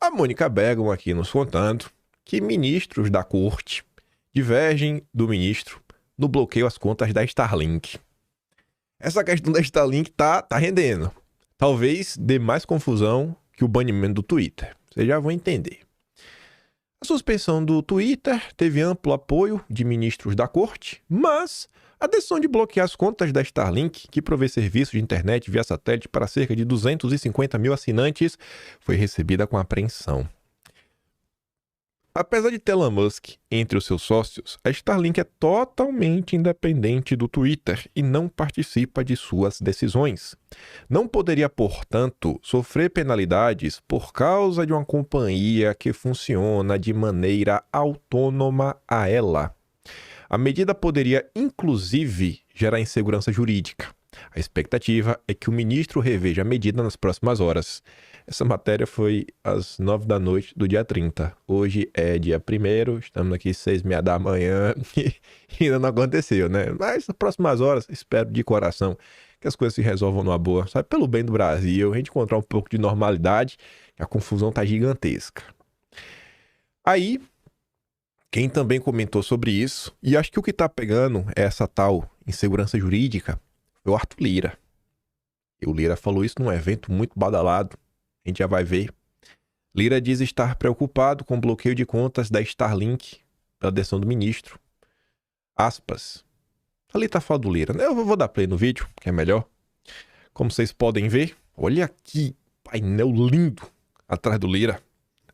A Mônica Bergamo aqui nos contando que ministros da corte divergem do ministro no bloqueio às contas da Starlink. Essa questão da Starlink tá rendendo. Talvez dê mais confusão que o banimento do Twitter. Vocês já vão entender. A suspensão do Twitter teve amplo apoio de ministros da corte, mas a decisão de bloquear as contas da Starlink, que provê serviços de internet via satélite para cerca de 250 mil assinantes, foi recebida com apreensão. Apesar de ter Elon Musk entre os seus sócios, a Starlink é totalmente independente do Twitter e não participa de suas decisões. Não poderia, portanto, sofrer penalidades por causa de uma companhia que funciona de maneira autônoma a ela. A medida poderia, inclusive, gerar insegurança jurídica. A expectativa é que o ministro reveja a medida nas próximas horas. Essa matéria foi às 9 da noite do dia 30. Hoje é dia 1º, estamos aqui 6h30 da manhã e ainda não aconteceu, né? Mas nas próximas horas, espero de coração que as coisas se resolvam numa boa. Sabe, pelo bem do Brasil, a gente encontrar um pouco de normalidade, que a confusão tá gigantesca. Aí, quem também comentou sobre isso, e acho que o que tá pegando é essa tal insegurança jurídica, foi o Arthur Lira. E o Lira falou isso num evento muito badalado. A gente já vai ver. Lira diz estar preocupado com o bloqueio de contas da Starlink pela decisão do ministro. Aspas. Ali tá falando do Lira, né? Eu vou dar play no vídeo, que é melhor. Como vocês podem ver, olha aqui, painel lindo atrás do Lira.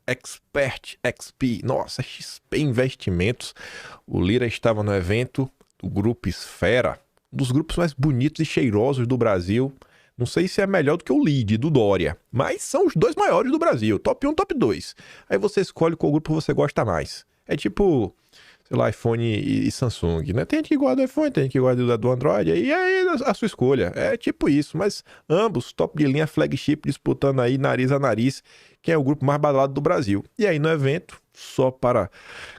Expert XP, nossa, XP Investimentos. O Lira estava no evento do Grupo Esfera, um dos grupos mais bonitos e cheirosos do Brasil. Não sei se é melhor do que o Lead, do Dória, mas são os dois maiores do Brasil, top 1, top 2. Aí você escolhe qual grupo você gosta mais. É tipo, sei lá, iPhone e Samsung, né? Tem gente que gosta do iPhone, tem gente que gosta do Android, e aí a sua escolha. É tipo isso, mas ambos, top de linha, flagship, disputando aí nariz a nariz, quem é o grupo mais badalado do Brasil. E aí no evento, só para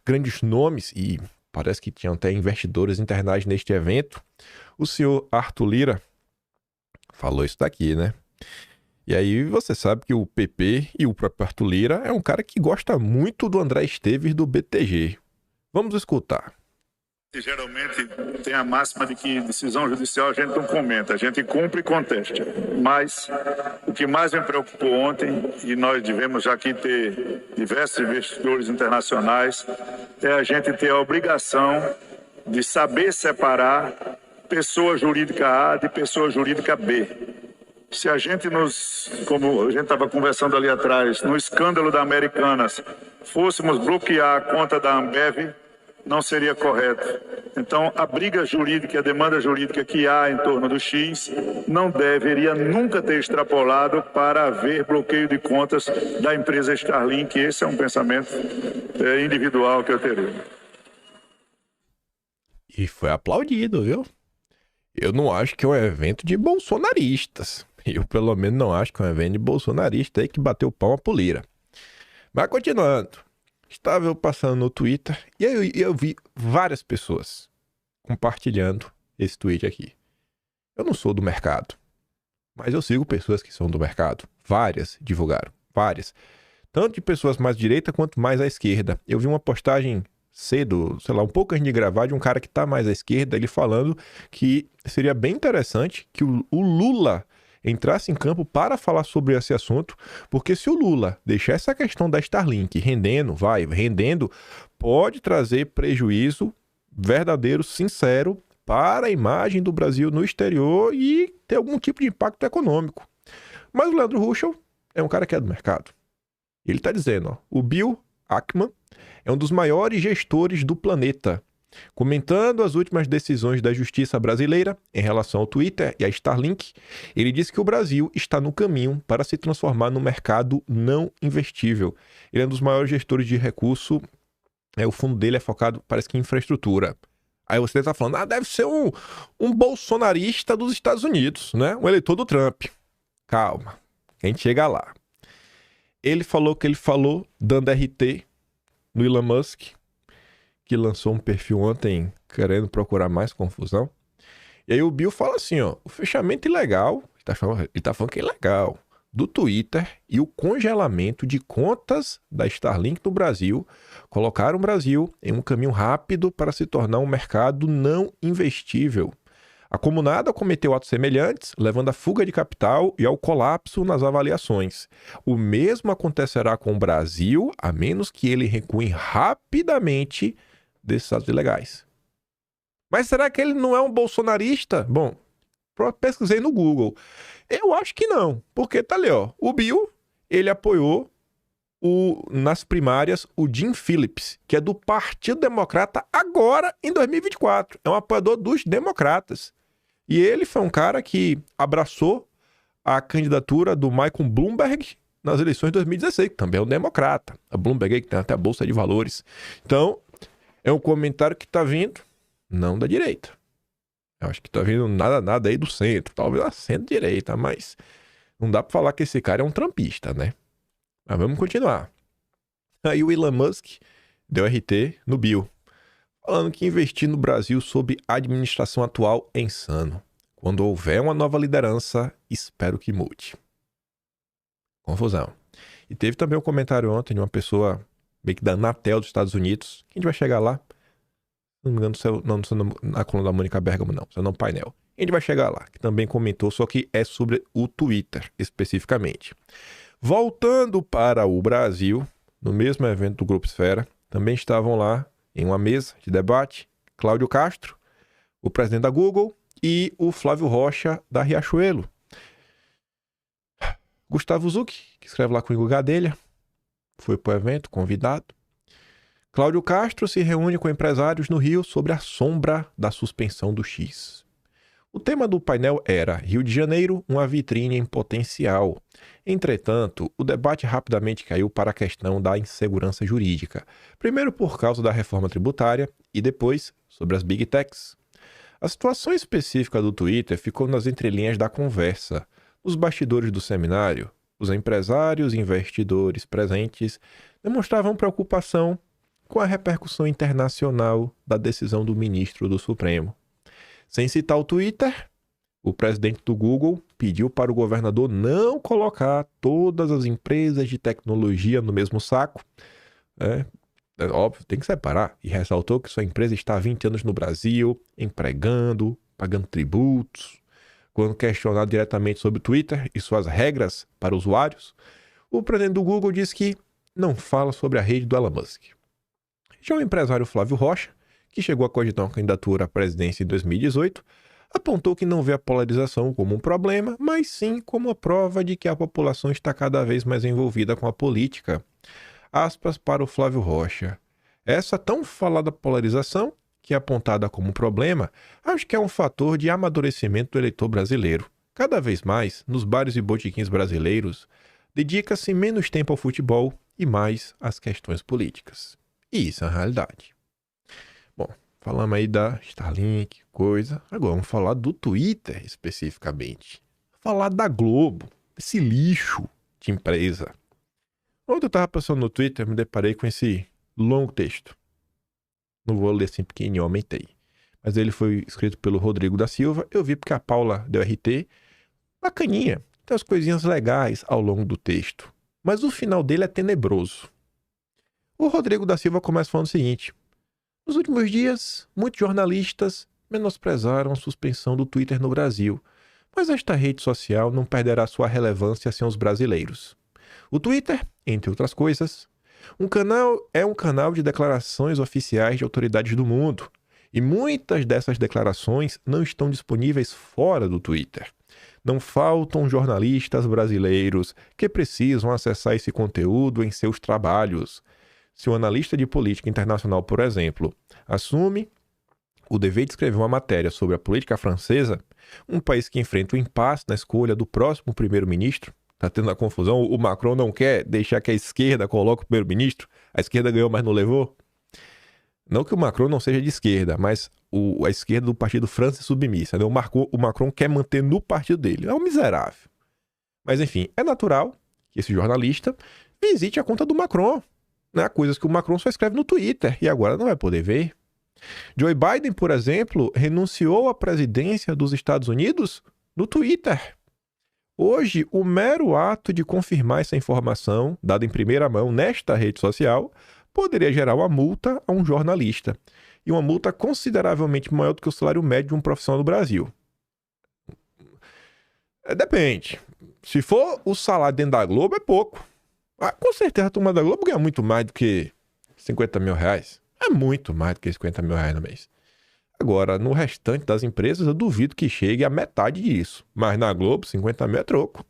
grandes nomes, e parece que tinham até investidores internacionais neste evento, o senhor Arthur Lira falou isso daqui, né? E aí você sabe que o PP e o próprio Arthur Lira é um cara que gosta muito do André Esteves do BTG. Vamos escutar. Geralmente tem a máxima de que decisão judicial a gente não comenta, a gente cumpre e contesta. Mas o que mais me preocupou ontem, e nós devemos já aqui ter diversos investidores internacionais, é a gente ter a obrigação de saber separar pessoa jurídica A de pessoa jurídica B. Se a gente como a gente estava conversando ali atrás, no escândalo da Americanas, fôssemos bloquear a conta da Ambev, não seria correto. Então, a briga jurídica, a demanda jurídica que há em torno do X, não deveria nunca ter extrapolado para haver bloqueio de contas da empresa Starlink. Esse é um pensamento individual que eu teria. E foi aplaudido, viu? Eu não acho que é um evento de bolsonaristas. Eu, pelo menos, não acho que é um evento de bolsonarista aí que bateu palma pro Lira. Mas, continuando. Estava eu passando no Twitter e aí eu vi várias pessoas compartilhando esse tweet aqui. Eu não sou do mercado, mas eu sigo pessoas que são do mercado. Várias divulgaram, várias. Tanto de pessoas mais à direita quanto mais à esquerda. Eu vi uma postagem cedo, sei lá, um pouco antes de gravar, de um cara que tá mais à esquerda, ele falando que seria bem interessante que o Lula entrasse em campo para falar sobre esse assunto, porque se o Lula deixar essa questão da Starlink rendendo, pode trazer prejuízo verdadeiro, sincero, para a imagem do Brasil no exterior e ter algum tipo de impacto econômico. Mas o Leandro Ruschel é um cara que é do mercado. Ele tá dizendo, ó, o Bill Ackman é um dos maiores gestores do planeta. Comentando as últimas decisões da justiça brasileira em relação ao Twitter e à Starlink, ele disse que o Brasil está no caminho para se transformar num mercado não investível. Ele é um dos maiores gestores de recurso, o fundo dele é focado, parece que em infraestrutura. Aí você está falando, deve ser um bolsonarista dos Estados Unidos, né? Um eleitor do Trump. Calma, a gente chega lá. Ele falou o que ele falou, dando RT no Elon Musk, que lançou um perfil ontem querendo procurar mais confusão. E aí o Bill fala assim, ó, o fechamento ilegal, ele tá falando que é ilegal, do Twitter e o congelamento de contas da Starlink no Brasil colocaram o Brasil em um caminho rápido para se tornar um mercado não investível. A Comunada cometeu atos semelhantes, levando à fuga de capital e ao colapso nas avaliações. O mesmo acontecerá com o Brasil, a menos que ele recue rapidamente desses atos ilegais. Mas será que ele não é um bolsonarista? Bom, pesquisei no Google. Eu acho que não, porque tá ali, ó. O Bill, ele apoiou nas primárias o Jim Phillips, que é do Partido Democrata agora em 2024. É um apoiador dos democratas. E ele foi um cara que abraçou a candidatura do Michael Bloomberg nas eleições de 2016, que também é um democrata. A Bloomberg que tem até a Bolsa de Valores. Então, é um comentário que tá vindo, não da direita. Eu acho que tá vindo nada aí do centro, talvez da centro-direita, mas não dá pra falar que esse cara é um trumpista, né? Mas vamos continuar. Aí o Elon Musk deu RT no Bill, falando que investir no Brasil sob a administração atual é insano. Quando houver uma nova liderança, espero que mude. Confusão. E teve também um comentário ontem de uma pessoa meio que da Anatel dos Estados Unidos, que a gente vai chegar lá. Não me engano, não na coluna da Mônica Bergamo, não. Isso é no painel. A gente vai chegar lá, que também comentou, só que é sobre o Twitter, especificamente. Voltando para o Brasil, no mesmo evento do Grupo Esfera, também estavam lá em uma mesa de debate Cláudio Castro, o presidente da Google, e o Flávio Rocha, da Riachuelo. Gustavo Zucchi, que escreve lá com o Igor Gadelha, foi para o evento, convidado. Cláudio Castro se reúne com empresários no Rio sobre a sombra da suspensão do X. O tema do painel era Rio de Janeiro, uma vitrine em potencial. Entretanto, o debate rapidamente caiu para a questão da insegurança jurídica. Primeiro por causa da reforma tributária e depois sobre as Big Techs. A situação específica do Twitter ficou nas entrelinhas da conversa. Nos bastidores do seminário, os empresários e investidores presentes demonstravam preocupação com a repercussão internacional da decisão do ministro do Supremo. Sem citar o Twitter, o presidente do Google pediu para o governador não colocar todas as empresas de tecnologia no mesmo saco. É óbvio, tem que separar. E ressaltou que sua empresa está há 20 anos no Brasil, empregando, pagando tributos. Quando questionado diretamente sobre o Twitter e suas regras para usuários, o presidente do Google disse que não fala sobre a rede do Elon Musk. Já o empresário Flávio Rocha, que chegou a cogitar uma candidatura à presidência em 2018, apontou que não vê a polarização como um problema, mas sim como a prova de que a população está cada vez mais envolvida com a política. Aspas para o Flávio Rocha. Essa tão falada polarização, que é apontada como um problema, acho que é um fator de amadurecimento do eleitor brasileiro. Cada vez mais, nos bares e botiquins brasileiros, dedica-se menos tempo ao futebol e mais às questões políticas. E isso é a realidade. Bom, falamos aí da Starlink, coisa. Agora vamos falar do Twitter especificamente. Falar da Globo, esse lixo de empresa. Ontem eu estava passando no Twitter, me deparei com esse longo texto. Não vou ler assim pequenininho, aumentei. Mas ele foi escrito pelo Rodrigo da Silva. Eu vi porque a Paula deu RT. Bacaninha. Tem as coisinhas legais ao longo do texto. Mas o final dele é tenebroso. O Rodrigo da Silva começa falando o seguinte. Nos últimos dias, muitos jornalistas menosprezaram a suspensão do Twitter no Brasil. Mas esta rede social não perderá sua relevância sem os brasileiros. O Twitter, entre outras coisas, é um canal de declarações oficiais de autoridades do mundo. E muitas dessas declarações não estão disponíveis fora do Twitter. Não faltam jornalistas brasileiros que precisam acessar esse conteúdo em seus trabalhos. Se um analista de política internacional, por exemplo, assume o dever de escrever uma matéria sobre a política francesa, um país que enfrenta um impasse na escolha do próximo primeiro-ministro, está tendo a confusão, o Macron não quer deixar que a esquerda coloque o primeiro-ministro, a esquerda ganhou, mas não levou. Não que o Macron não seja de esquerda, mas a esquerda do partido França é submissa. Né? O Macron quer manter no partido dele. É um miserável. Mas, enfim, é natural que esse jornalista visite a conta do Macron. Né? Coisas que o Macron só escreve no Twitter e agora não vai poder ver. Joe Biden, por exemplo, renunciou à presidência dos Estados Unidos no Twitter. Hoje, o mero ato de confirmar essa informação, dada em primeira mão nesta rede social, poderia gerar uma multa a um jornalista. E uma multa consideravelmente maior do que o salário médio de um profissional do Brasil. Depende. Se for o salário dentro da Globo, é pouco. Com certeza a turma da Globo ganha muito mais do que 50 mil reais. É muito mais do que 50 mil reais no mês. Agora, no restante das empresas, eu duvido que chegue a metade disso. Mas na Globo, 50 mil é troco.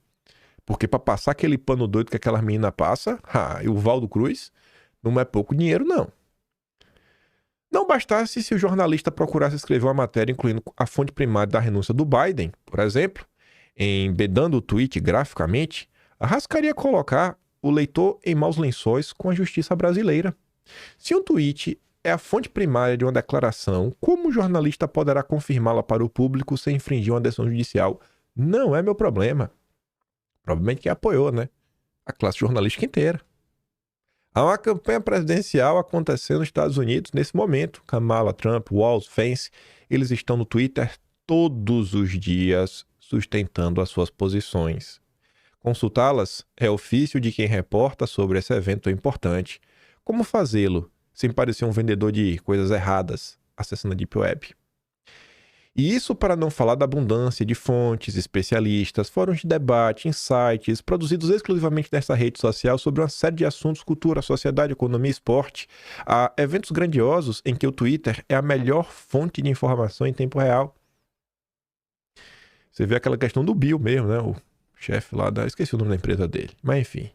Porque para passar aquele pano doido que aquela menina passa, e o Valdo Cruz, não é pouco dinheiro, não. Não bastasse se o jornalista procurasse escrever uma matéria incluindo a fonte primária da renúncia do Biden, por exemplo, embedando o tweet graficamente, arriscaria colocar o leitor em maus lençóis com a justiça brasileira. Se um tweet é a fonte primária de uma declaração, como o jornalista poderá confirmá-la para o público sem infringir uma decisão judicial? Não é meu problema. Provavelmente quem apoiou, né? A classe jornalística inteira. Há uma campanha presidencial acontecendo nos Estados Unidos nesse momento. Kamala, Trump, Walz, Vance, eles estão no Twitter todos os dias sustentando as suas posições. Consultá-las é ofício de quem reporta sobre esse evento importante. Como fazê-lo sem parecer um vendedor de coisas erradas acessando a Deep Web? E isso para não falar da abundância de fontes, especialistas, fóruns de debate, insights, produzidos exclusivamente nessa rede social sobre uma série de assuntos, cultura, sociedade, economia e esporte. Há eventos grandiosos em que o Twitter é a melhor fonte de informação em tempo real. Você vê aquela questão do Bill mesmo, né? O chefe lá esqueci o nome da empresa dele. Mas enfim.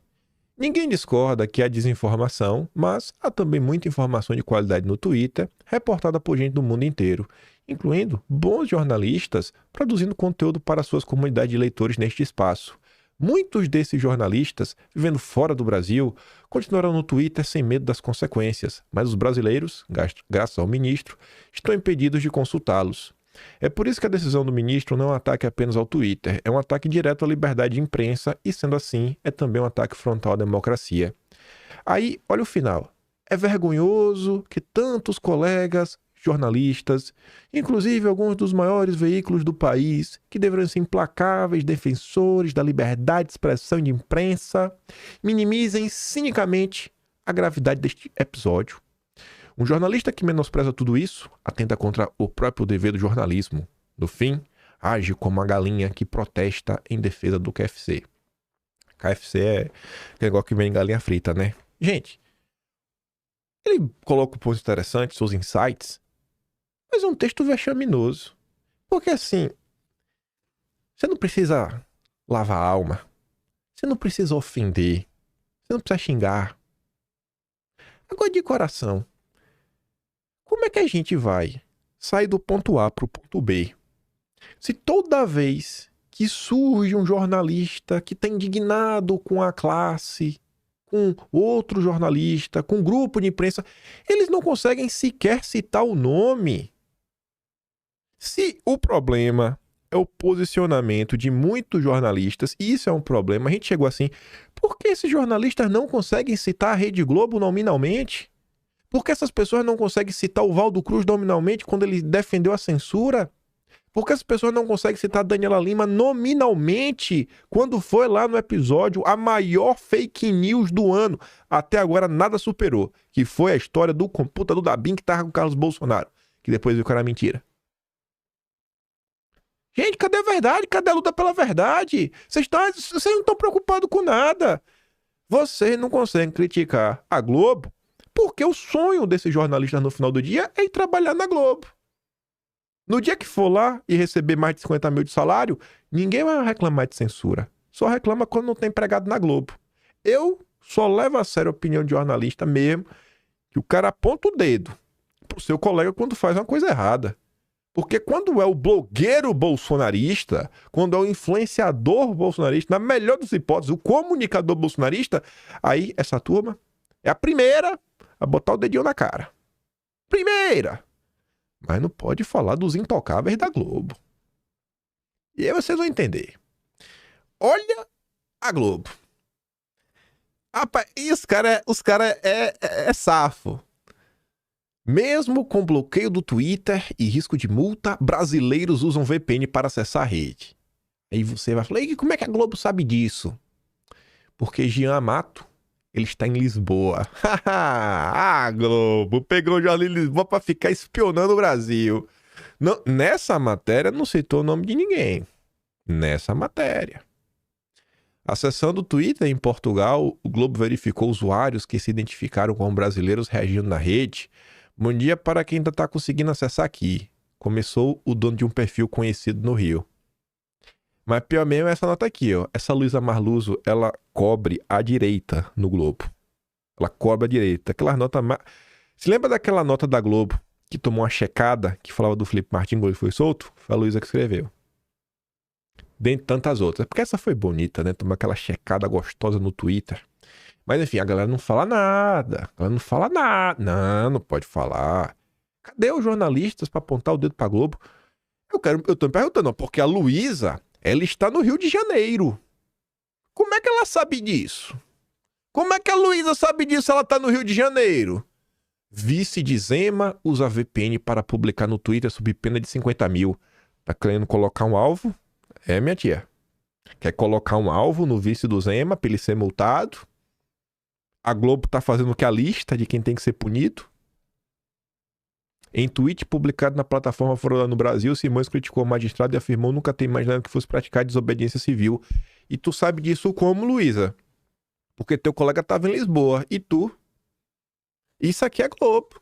Ninguém discorda que há desinformação, mas há também muita informação de qualidade no Twitter, reportada por gente do mundo inteiro, incluindo bons jornalistas produzindo conteúdo para suas comunidades de leitores neste espaço. Muitos desses jornalistas, vivendo fora do Brasil, continuarão no Twitter sem medo das consequências, mas os brasileiros, graças ao ministro, estão impedidos de consultá-los. É por isso que a decisão do ministro não é um ataque apenas ao Twitter, é um ataque direto à liberdade de imprensa e, sendo assim, é também um ataque frontal à democracia. Aí, olha o final. É vergonhoso que tantos colegas, jornalistas, inclusive alguns dos maiores veículos do país, que deveriam ser implacáveis defensores da liberdade de expressão e de imprensa, minimizem cinicamente a gravidade deste episódio. Um jornalista que menospreza tudo isso atenta contra o próprio dever do jornalismo. No fim, age como uma galinha que protesta em defesa do KFC. KFC é aquele negócio que vem em galinha frita, né? Gente, ele coloca um ponto interessante, seus insights, mas é um texto vexaminoso. Porque assim, você não precisa lavar a alma, você não precisa ofender, você não precisa xingar. Agora de coração, como é que a gente vai sair do ponto A para o ponto B? Se toda vez que surge um jornalista que está indignado com a classe, com outro jornalista, com um grupo de imprensa, eles não conseguem sequer citar o nome. Se o problema é o posicionamento de muitos jornalistas, e isso é um problema, a gente chegou assim, por que esses jornalistas não conseguem citar a Rede Globo nominalmente? Por que essas pessoas não conseguem citar o Valdo Cruz nominalmente quando ele defendeu a censura? Por que as pessoas não conseguem citar a Daniela Lima nominalmente quando foi lá no episódio a maior fake news do ano? Até agora nada superou, que foi a história do computador da BIM que tava com o Carlos Bolsonaro, que depois viu que era mentira. Gente, cadê a verdade? Cadê a luta pela verdade? Vocês não estão preocupados com nada. Vocês não conseguem criticar a Globo porque o sonho desses jornalistas no final do dia é ir trabalhar na Globo. No dia que for lá e receber mais de 50 mil de salário, ninguém vai reclamar de censura. Só reclama quando não tem empregado na Globo. Eu só levo a sério a opinião de jornalista mesmo, que o cara aponta o dedo pro seu colega quando faz uma coisa errada. Porque quando é o blogueiro bolsonarista, quando é o influenciador bolsonarista, na melhor das hipóteses, o comunicador bolsonarista, aí essa turma é a primeira a botar o dedinho na cara. Primeira! Mas não pode falar dos intocáveis da Globo. E aí vocês vão entender. Olha a Globo. Rapaz, e os cara é safo. Mesmo com bloqueio do Twitter e risco de multa, brasileiros usam VPN para acessar a rede. Aí você vai falar, e como é que a Globo sabe disso? Porque Jean Amato, ele está em Lisboa. Ah, Globo, pegou o jornal em Lisboa pra ficar espionando o Brasil. Não, nessa matéria não citou o nome de ninguém. Nessa matéria. Acessando o Twitter em Portugal, o Globo verificou usuários que se identificaram como brasileiros reagindo na rede. Bom dia para quem ainda está conseguindo acessar aqui. Começou o dono de um perfil conhecido no Rio. Mas pior mesmo é essa nota aqui, ó. Essa Luísa Marluso, ela cobre à direita no Globo. Ela cobre à direita. Aquela nota... Se lembra daquela nota da Globo que tomou uma checada, que falava do Felipe Martins quando ele foi solto? Foi a Luísa que escreveu. Dentre tantas outras. Porque essa foi bonita, né? Tomou aquela checada gostosa no Twitter. Mas enfim, a galera não fala nada. A galera não fala nada. Não pode falar. Cadê os jornalistas pra apontar o dedo pra Globo? Eu tô me perguntando, porque a Luísa, ela está no Rio de Janeiro. Como é que ela sabe disso? Como é que a Luísa sabe disso? Ela tá no Rio de Janeiro. Vice de Zema usa VPN para publicar no Twitter sob pena de 50 mil. Tá querendo colocar um alvo? É, minha tia. Quer colocar um alvo no vice do Zema pra ele ser multado? A Globo tá fazendo o que? A lista de quem tem que ser punido? Em tweet publicado na plataforma Fora no Brasil, Simões criticou o magistrado e afirmou nunca ter imaginado que fosse praticar desobediência civil. E tu sabe disso como, Luísa? Porque teu colega tava em Lisboa. E tu? Isso aqui é Globo.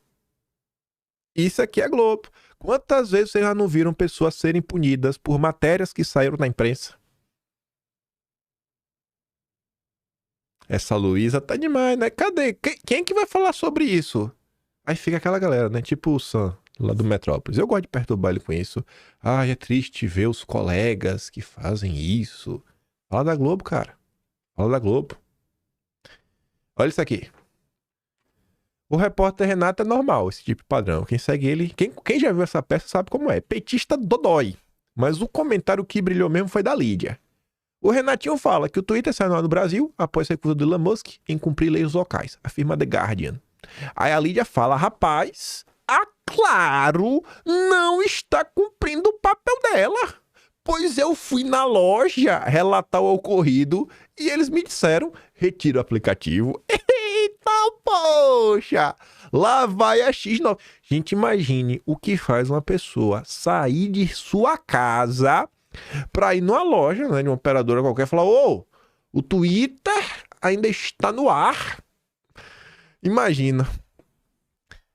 Isso aqui é Globo. Quantas vezes vocês já não viram pessoas serem punidas por matérias que saíram na imprensa? Essa Luísa tá demais, né? Cadê? Quem que vai falar sobre isso? Aí fica aquela galera, né? Tipo o Sam, lá do Metrópolis. Eu gosto de perturbar ele com isso. Ai, é triste ver os colegas que fazem isso. Fala da Globo, cara. Fala da Globo. Olha isso aqui. O repórter Renato é normal, esse tipo de padrão. Quem segue ele... Quem já viu essa peça sabe como é. Petista dodói. Mas o comentário que brilhou mesmo foi da Lídia. O Renatinho fala que o Twitter saiu no ar do Brasil após a recusa do Elon Musk em cumprir leis locais, afirma The Guardian. Aí a Lídia fala, rapaz, a Claro não está cumprindo o papel dela. Pois eu fui na loja relatar o ocorrido e eles me disseram, retira o aplicativo. Eita, poxa! Lá vai a X9. Gente, imagine o que faz uma pessoa sair de sua casa pra ir numa loja, né, de uma operadora qualquer e falar, ô, o Twitter ainda está no ar. Imagina.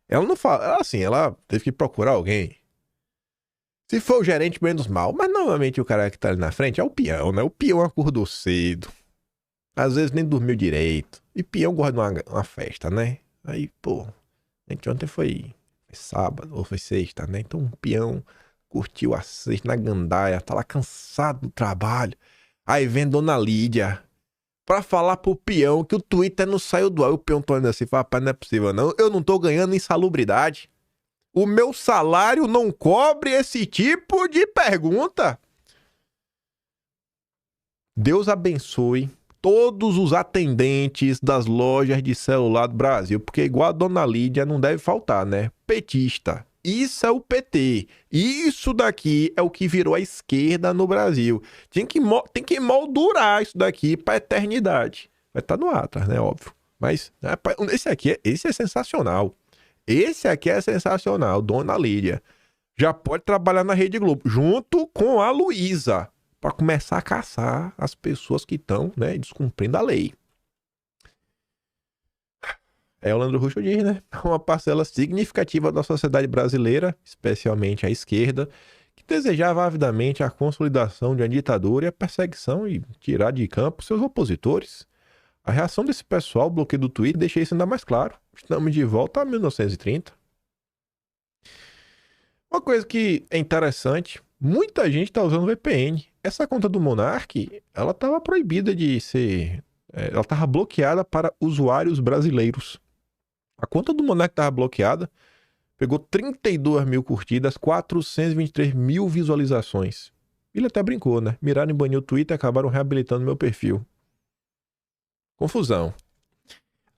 Ela não fala, assim, ela teve que procurar alguém. Se for o gerente, menos mal. Mas normalmente o cara que tá ali na frente é o peão, né? O peão acordou cedo. Às vezes nem dormiu direito. E peão gosta de uma festa, né? Aí, pô, a gente ontem foi sábado ou foi sexta, né? Então o peão curtiu a sexta na gandaia, tá lá cansado do trabalho. Aí vem Dona Lídia pra falar pro peão que o Twitter não saiu do ar. O peão tá olhando assim, fala, rapaz, não é possível não. Eu não tô ganhando insalubridade. O meu salário não cobre esse tipo de pergunta. Deus abençoe todos os atendentes das lojas de celular do Brasil, porque igual a Dona Lídia não deve faltar, né? Petista. Isso é o PT. Isso daqui é o que virou a esquerda no Brasil. Tem que moldurar isso daqui pra eternidade. Vai estar no Atlas, né? Óbvio. Mas esse é sensacional. Esse aqui é sensacional, Dona Lídia. Já pode trabalhar na Rede Globo, junto com a Luísa, para começar a caçar as pessoas que estão, né, descumprindo a lei. É o Leandro Russo diz, né? Uma parcela significativa da sociedade brasileira, especialmente a esquerda, que desejava avidamente a consolidação de uma ditadura e a perseguição e tirar de campo seus opositores. A reação desse pessoal, o bloqueio do Twitter, deixa isso ainda mais claro. Estamos de volta a 1930. Uma coisa que é interessante, muita gente está usando VPN. Essa conta do Monark, ela estava proibida de ser... ela estava bloqueada para usuários brasileiros. A conta do Monark estava bloqueada, pegou 32 mil curtidas, 423 mil visualizações. Ele até brincou, né? Miraram em banir o Twitter e acabaram reabilitando meu perfil. Confusão.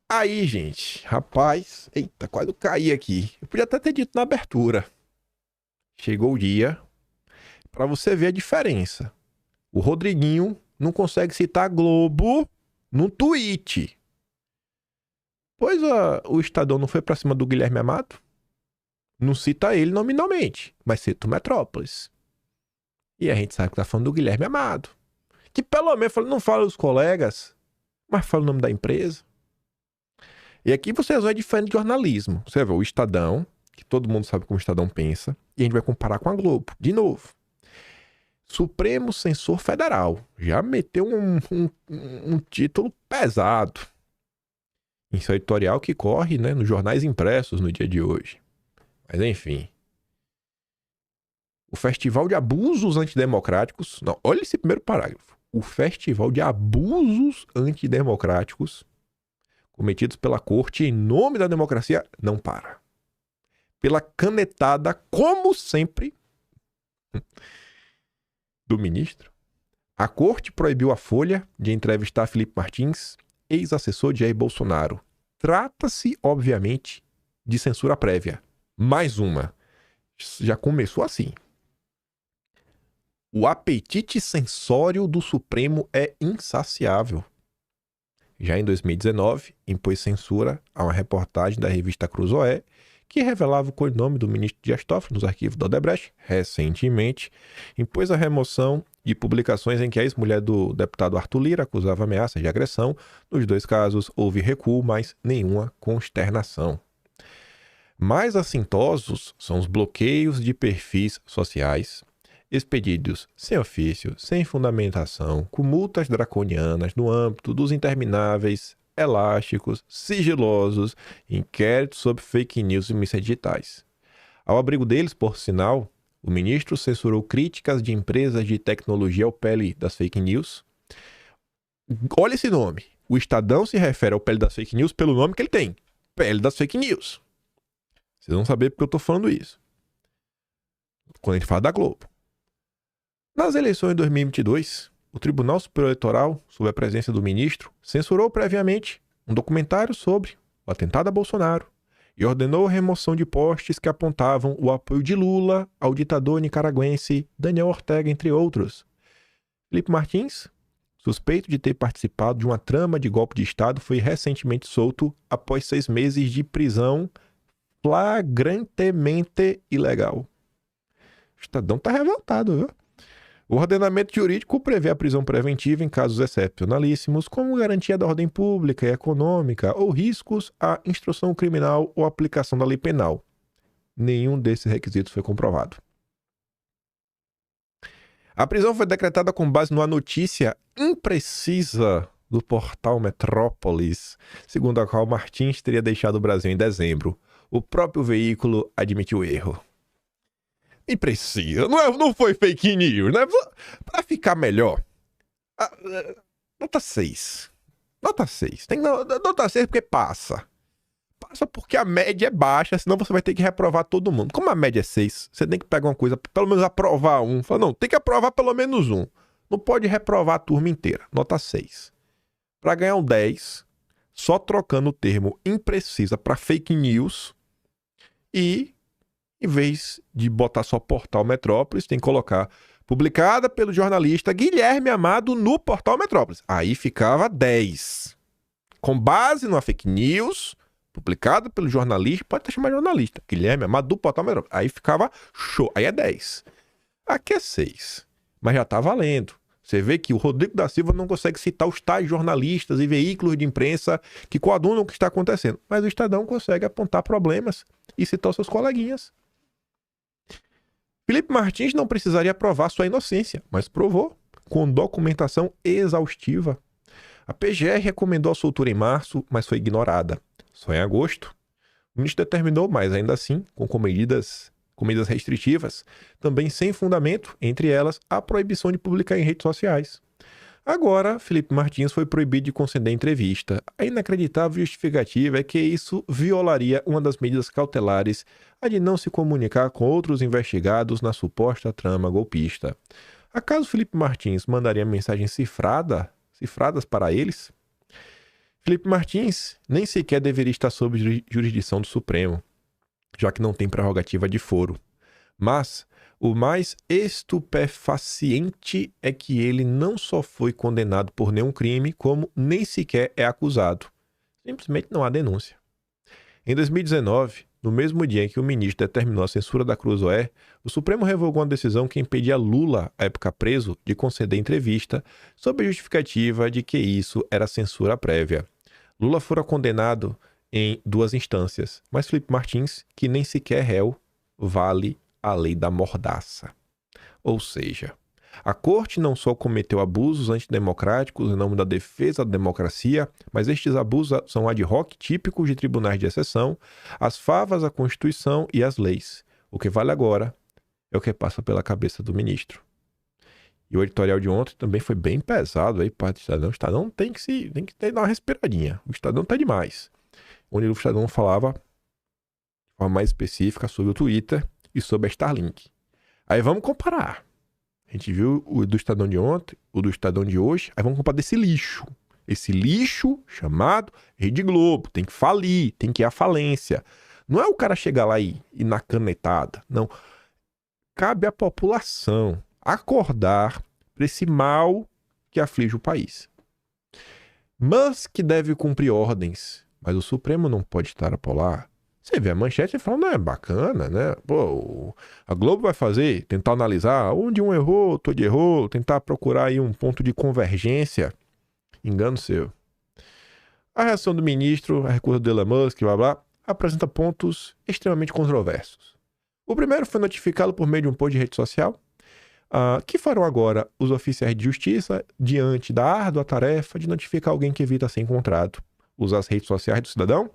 Aí, gente, rapaz, eita, quase eu caí aqui. Eu podia até ter dito na abertura. Chegou o dia para você ver a diferença. O Rodriguinho não consegue citar Globo no tweet. Pois o Estadão não foi pra cima do Guilherme Amado? Não cita ele nominalmente, mas cita o Metrópolis. E a gente sabe que tá falando do Guilherme Amado. Que pelo menos não fala dos colegas, mas fala o nome da empresa. E aqui vocês vão diferente de jornalismo. Você vê o Estadão, que todo mundo sabe como o Estadão pensa, e a gente vai comparar com a Globo, de novo. Supremo Censor Federal. Já meteu um título pesado. Em seu editorial que corre, né, nos jornais impressos no dia de hoje. Mas enfim. O Festival de Abusos Antidemocráticos... Não, olha esse primeiro parágrafo. O Festival de Abusos Antidemocráticos cometidos pela Corte em nome da democracia não para. Pela canetada, como sempre, do ministro, a Corte proibiu a Folha de entrevistar Felipe Martins, ex-assessor de Jair Bolsonaro. Trata-se, obviamente, de censura prévia. Mais uma. Já começou assim. O apetite censório do Supremo é insaciável. Já em 2019, impôs censura a uma reportagem da revista Cruzoé, que revelava o codinome do ministro Dias Toffoli nos arquivos da Odebrecht. Recentemente, impôs a remoção de publicações em que a ex-mulher do deputado Arthur Lira acusava ameaças de agressão. Nos dois casos, houve recuo, mas nenhuma consternação. Mais assintosos são os bloqueios de perfis sociais, expedidos sem ofício, sem fundamentação, com multas draconianas no âmbito dos intermináveis, elásticos, sigilosos, inquéritos sobre fake news e mídias digitais. Ao abrigo deles, por sinal, o ministro censurou críticas de empresas de tecnologia ao PL das fake news. Olha esse nome. O Estadão se refere ao PL das fake news pelo nome que ele tem. PL das fake news. Vocês vão saber porque eu estou falando isso. Quando a gente fala da Globo. Nas eleições de 2022, o Tribunal Superior Eleitoral, sob a presença do ministro, censurou previamente um documentário sobre o atentado a Bolsonaro e ordenou a remoção de posts que apontavam o apoio de Lula ao ditador nicaragüense Daniel Ortega, entre outros. Felipe Martins, suspeito de ter participado de uma trama de golpe de Estado, foi recentemente solto após 6 meses de prisão flagrantemente ilegal. O Estadão tá revoltado, viu? O ordenamento jurídico prevê a prisão preventiva em casos excepcionalíssimos, como garantia da ordem pública e econômica ou riscos à instrução criminal ou aplicação da lei penal. Nenhum desses requisitos foi comprovado. A prisão foi decretada com base numa notícia imprecisa do portal Metrópolis, segundo a qual Martins teria deixado o Brasil em dezembro. O próprio veículo admitiu o erro. Imprecisa, não foi fake news, né? Para ficar melhor, nota 6. Nota 6. Tem nota 6 porque passa. Passa porque a média é baixa, senão você vai ter que reprovar todo mundo. Como a média é 6, você tem que pegar uma coisa, pelo menos aprovar um. Fala, não, tem que aprovar pelo menos um. Não pode reprovar a turma inteira. Nota 6. Para ganhar um 10, só trocando o termo imprecisa para fake news e... Em vez de botar só portal Metrópolis, tem que colocar publicada pelo jornalista Guilherme Amado no portal Metrópolis. Aí ficava 10. Com base numa fake news, publicada pelo jornalista, pode até chamar de jornalista, Guilherme Amado do portal Metrópolis. Aí ficava show. Aí é 10. Aqui é 6. Mas já tá valendo. Você vê que o Rodrigo da Silva não consegue citar os tais jornalistas e veículos de imprensa que coadunam o que está acontecendo. Mas o Estadão consegue apontar problemas e citar os seus coleguinhas. Felipe Martins não precisaria provar sua inocência, mas provou, com documentação exaustiva. A PGR recomendou a soltura em março, mas foi ignorada. Só em agosto, o ministro determinou, mas ainda assim, com medidas restritivas, também sem fundamento, entre elas a proibição de publicar em redes sociais. Agora, Felipe Martins foi proibido de conceder entrevista. A inacreditável justificativa é que isso violaria uma das medidas cautelares, a de não se comunicar com outros investigados na suposta trama golpista. Acaso Felipe Martins mandaria mensagens cifradas para eles? Felipe Martins nem sequer deveria estar sob jurisdição do Supremo, já que não tem prerrogativa de foro. Mas o mais estupefaciente é que ele não só foi condenado por nenhum crime, como nem sequer é acusado. Simplesmente não há denúncia. Em 2019, no mesmo dia em que o ministro determinou a censura da Cruzoé, o Supremo revogou uma decisão que impedia Lula, à época preso, de conceder entrevista, sob a justificativa de que isso era censura prévia. Lula fora condenado em 2 instâncias, mas Felipe Martins, que nem sequer é réu, vale a lei da mordaça. Ou seja, a corte não só cometeu abusos antidemocráticos em nome da defesa da democracia, mas estes abusos são ad hoc típicos de tribunais de exceção, as favas à Constituição e às leis. O que vale agora é o que passa pela cabeça do ministro. E o editorial de ontem também foi bem pesado aí para o Estadão. O Estadão tem que dar uma respiradinha. O Estadão tá demais. Onde o Estadão falava de forma mais específica sobre o Twitter e sobre a Starlink. Aí vamos comparar. A gente viu o do Estadão de ontem, o do Estadão de hoje, aí vamos comparar desse lixo. Esse lixo chamado Rede Globo. Tem que falir, tem que ir à falência. Não é o cara chegar lá e ir na canetada. Não. Cabe à população acordar para esse mal que aflige o país. Musk deve cumprir ordens, mas o Supremo não pode estar a polar. Você vê a manchete e fala, não é bacana, né? Pô, a Globo vai fazer, tentar analisar onde um errou, outro errou, tentar procurar aí um ponto de convergência. Engano seu. A reação do ministro, a recusa do Elon Musk, blá blá, apresenta pontos extremamente controversos. O primeiro foi notificá-lo por meio de um post de rede social. Que farão agora os oficiais de justiça diante da árdua tarefa de notificar alguém que evita ser encontrado? Usar as redes sociais do cidadão?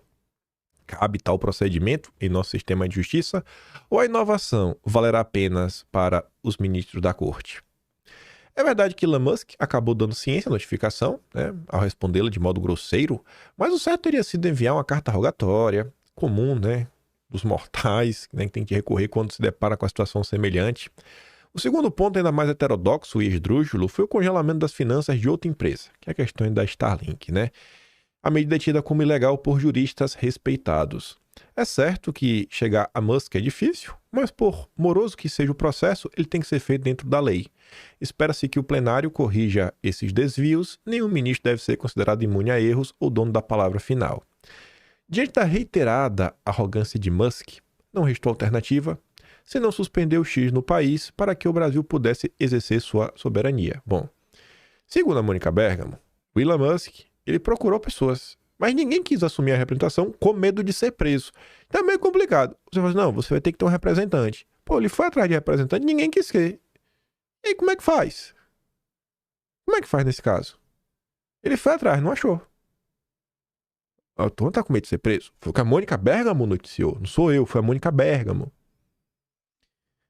Cabe tal procedimento em nosso sistema de justiça? Ou a inovação valerá apenas para os ministros da corte? É verdade que Elon Musk acabou dando ciência à notificação, né, ao respondê-la de modo grosseiro, mas o certo teria sido enviar uma carta rogatória, comum, né, dos mortais, né, que tem que recorrer quando se depara com a situação semelhante. O segundo ponto, ainda mais heterodoxo e esdrúxulo, foi o congelamento das finanças de outra empresa, que é a questão da Starlink, né? A medida é tida como ilegal por juristas respeitados. É certo que chegar a Musk é difícil, mas por moroso que seja o processo, ele tem que ser feito dentro da lei. Espera-se que o plenário corrija esses desvios, nenhum ministro deve ser considerado imune a erros ou dono da palavra final. Diante da reiterada arrogância de Musk, não restou alternativa senão suspender o X no país para que o Brasil pudesse exercer sua soberania. Bom, segundo a Mônica Bergamo, o Elon Musk ele procurou pessoas, mas ninguém quis assumir a representação com medo de ser preso. Então é meio complicado. Você fala assim, não, você vai ter que ter um representante. Pô, ele foi atrás de representante, ninguém quis ser. E aí, como é que faz? Como é que faz nesse caso? Ele foi atrás, não achou. O Tom tá com medo de ser preso. Foi o que a Mônica Bergamo noticiou. Não sou eu, foi a Mônica Bergamo.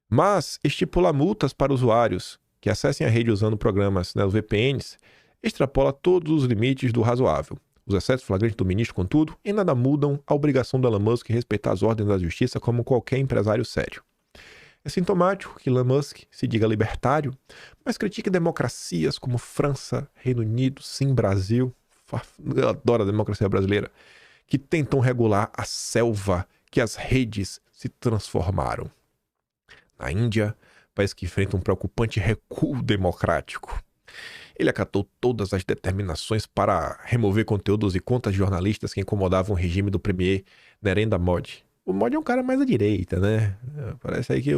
Mas estipula multas para usuários que acessem a rede usando programas, né, os VPNs, extrapola todos os limites do razoável. Os excessos flagrantes do ministro, contudo, em nada mudam a obrigação do Elon Musk em respeitar as ordens da justiça como qualquer empresário sério. É sintomático que Elon Musk se diga libertário, mas critique democracias como França, Reino Unido, sim, Brasil, eu adoro a democracia brasileira, que tentam regular a selva que as redes se transformaram. Na Índia, país que enfrenta um preocupante recuo democrático. Ele acatou todas as determinações para remover conteúdos e contas de jornalistas que incomodavam o regime do premier Narendra Modi. O Modi é um cara mais à direita, né? Parece aí que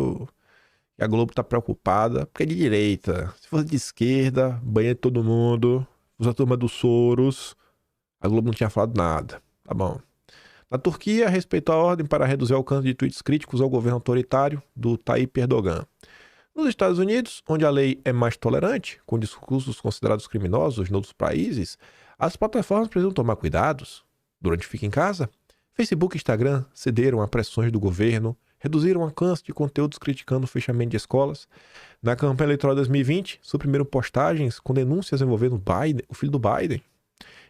a Globo tá preocupada, porque é de direita. Se fosse de esquerda, banha de todo mundo, usa a turma dos Soros, a Globo não tinha falado nada. Tá bom. Na Turquia, respeitou a ordem para reduzir o alcance de tweets críticos ao governo autoritário do Tayyip Erdogan. Nos Estados Unidos, onde a lei é mais tolerante, com discursos considerados criminosos em outros países, as plataformas precisam tomar cuidados. Durante Fica em Casa, Facebook e Instagram cederam a pressões do governo, reduziram o alcance de conteúdos criticando o fechamento de escolas. Na campanha eleitoral de 2020, suprimiram postagens com denúncias envolvendo Biden, o filho do Biden.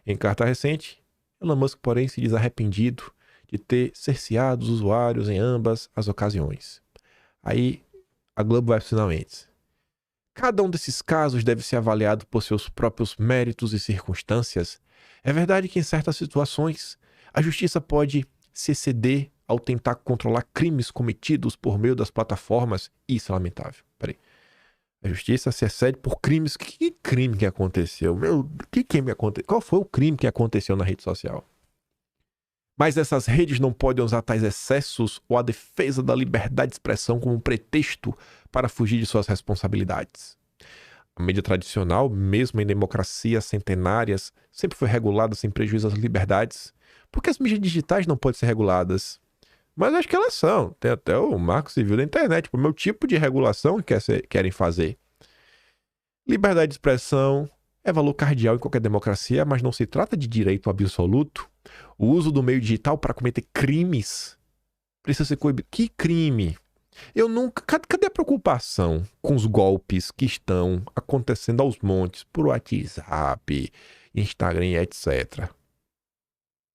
Em carta recente, Elon Musk, porém, se diz arrependido de ter cerceado os usuários em ambas as ocasiões. Aí, a Globo vai finalmente. Cada um desses casos deve ser avaliado por seus próprios méritos e circunstâncias. É verdade que em certas situações a justiça pode se exceder ao tentar controlar crimes cometidos por meio das plataformas. Isso é lamentável. Peraí. A justiça se excede por crimes. Que crime que aconteceu? Qual foi o crime que aconteceu na rede social? Mas essas redes não podem usar tais excessos ou a defesa da liberdade de expressão como um pretexto para fugir de suas responsabilidades. A mídia tradicional, mesmo em democracias centenárias, sempre foi regulada sem prejuízo às liberdades. Por que as mídias digitais não podem ser reguladas? Mas acho que elas são. Tem até o Marco Civil da internet. O meu tipo de regulação que querem fazer. Liberdade de expressão é valor cardeal em qualquer democracia, mas não se trata de direito absoluto. O uso do meio digital para cometer crimes precisa ser coibido. Que crime? Eu nunca... Cadê a preocupação com os golpes que estão acontecendo aos montes por WhatsApp, Instagram, etc.?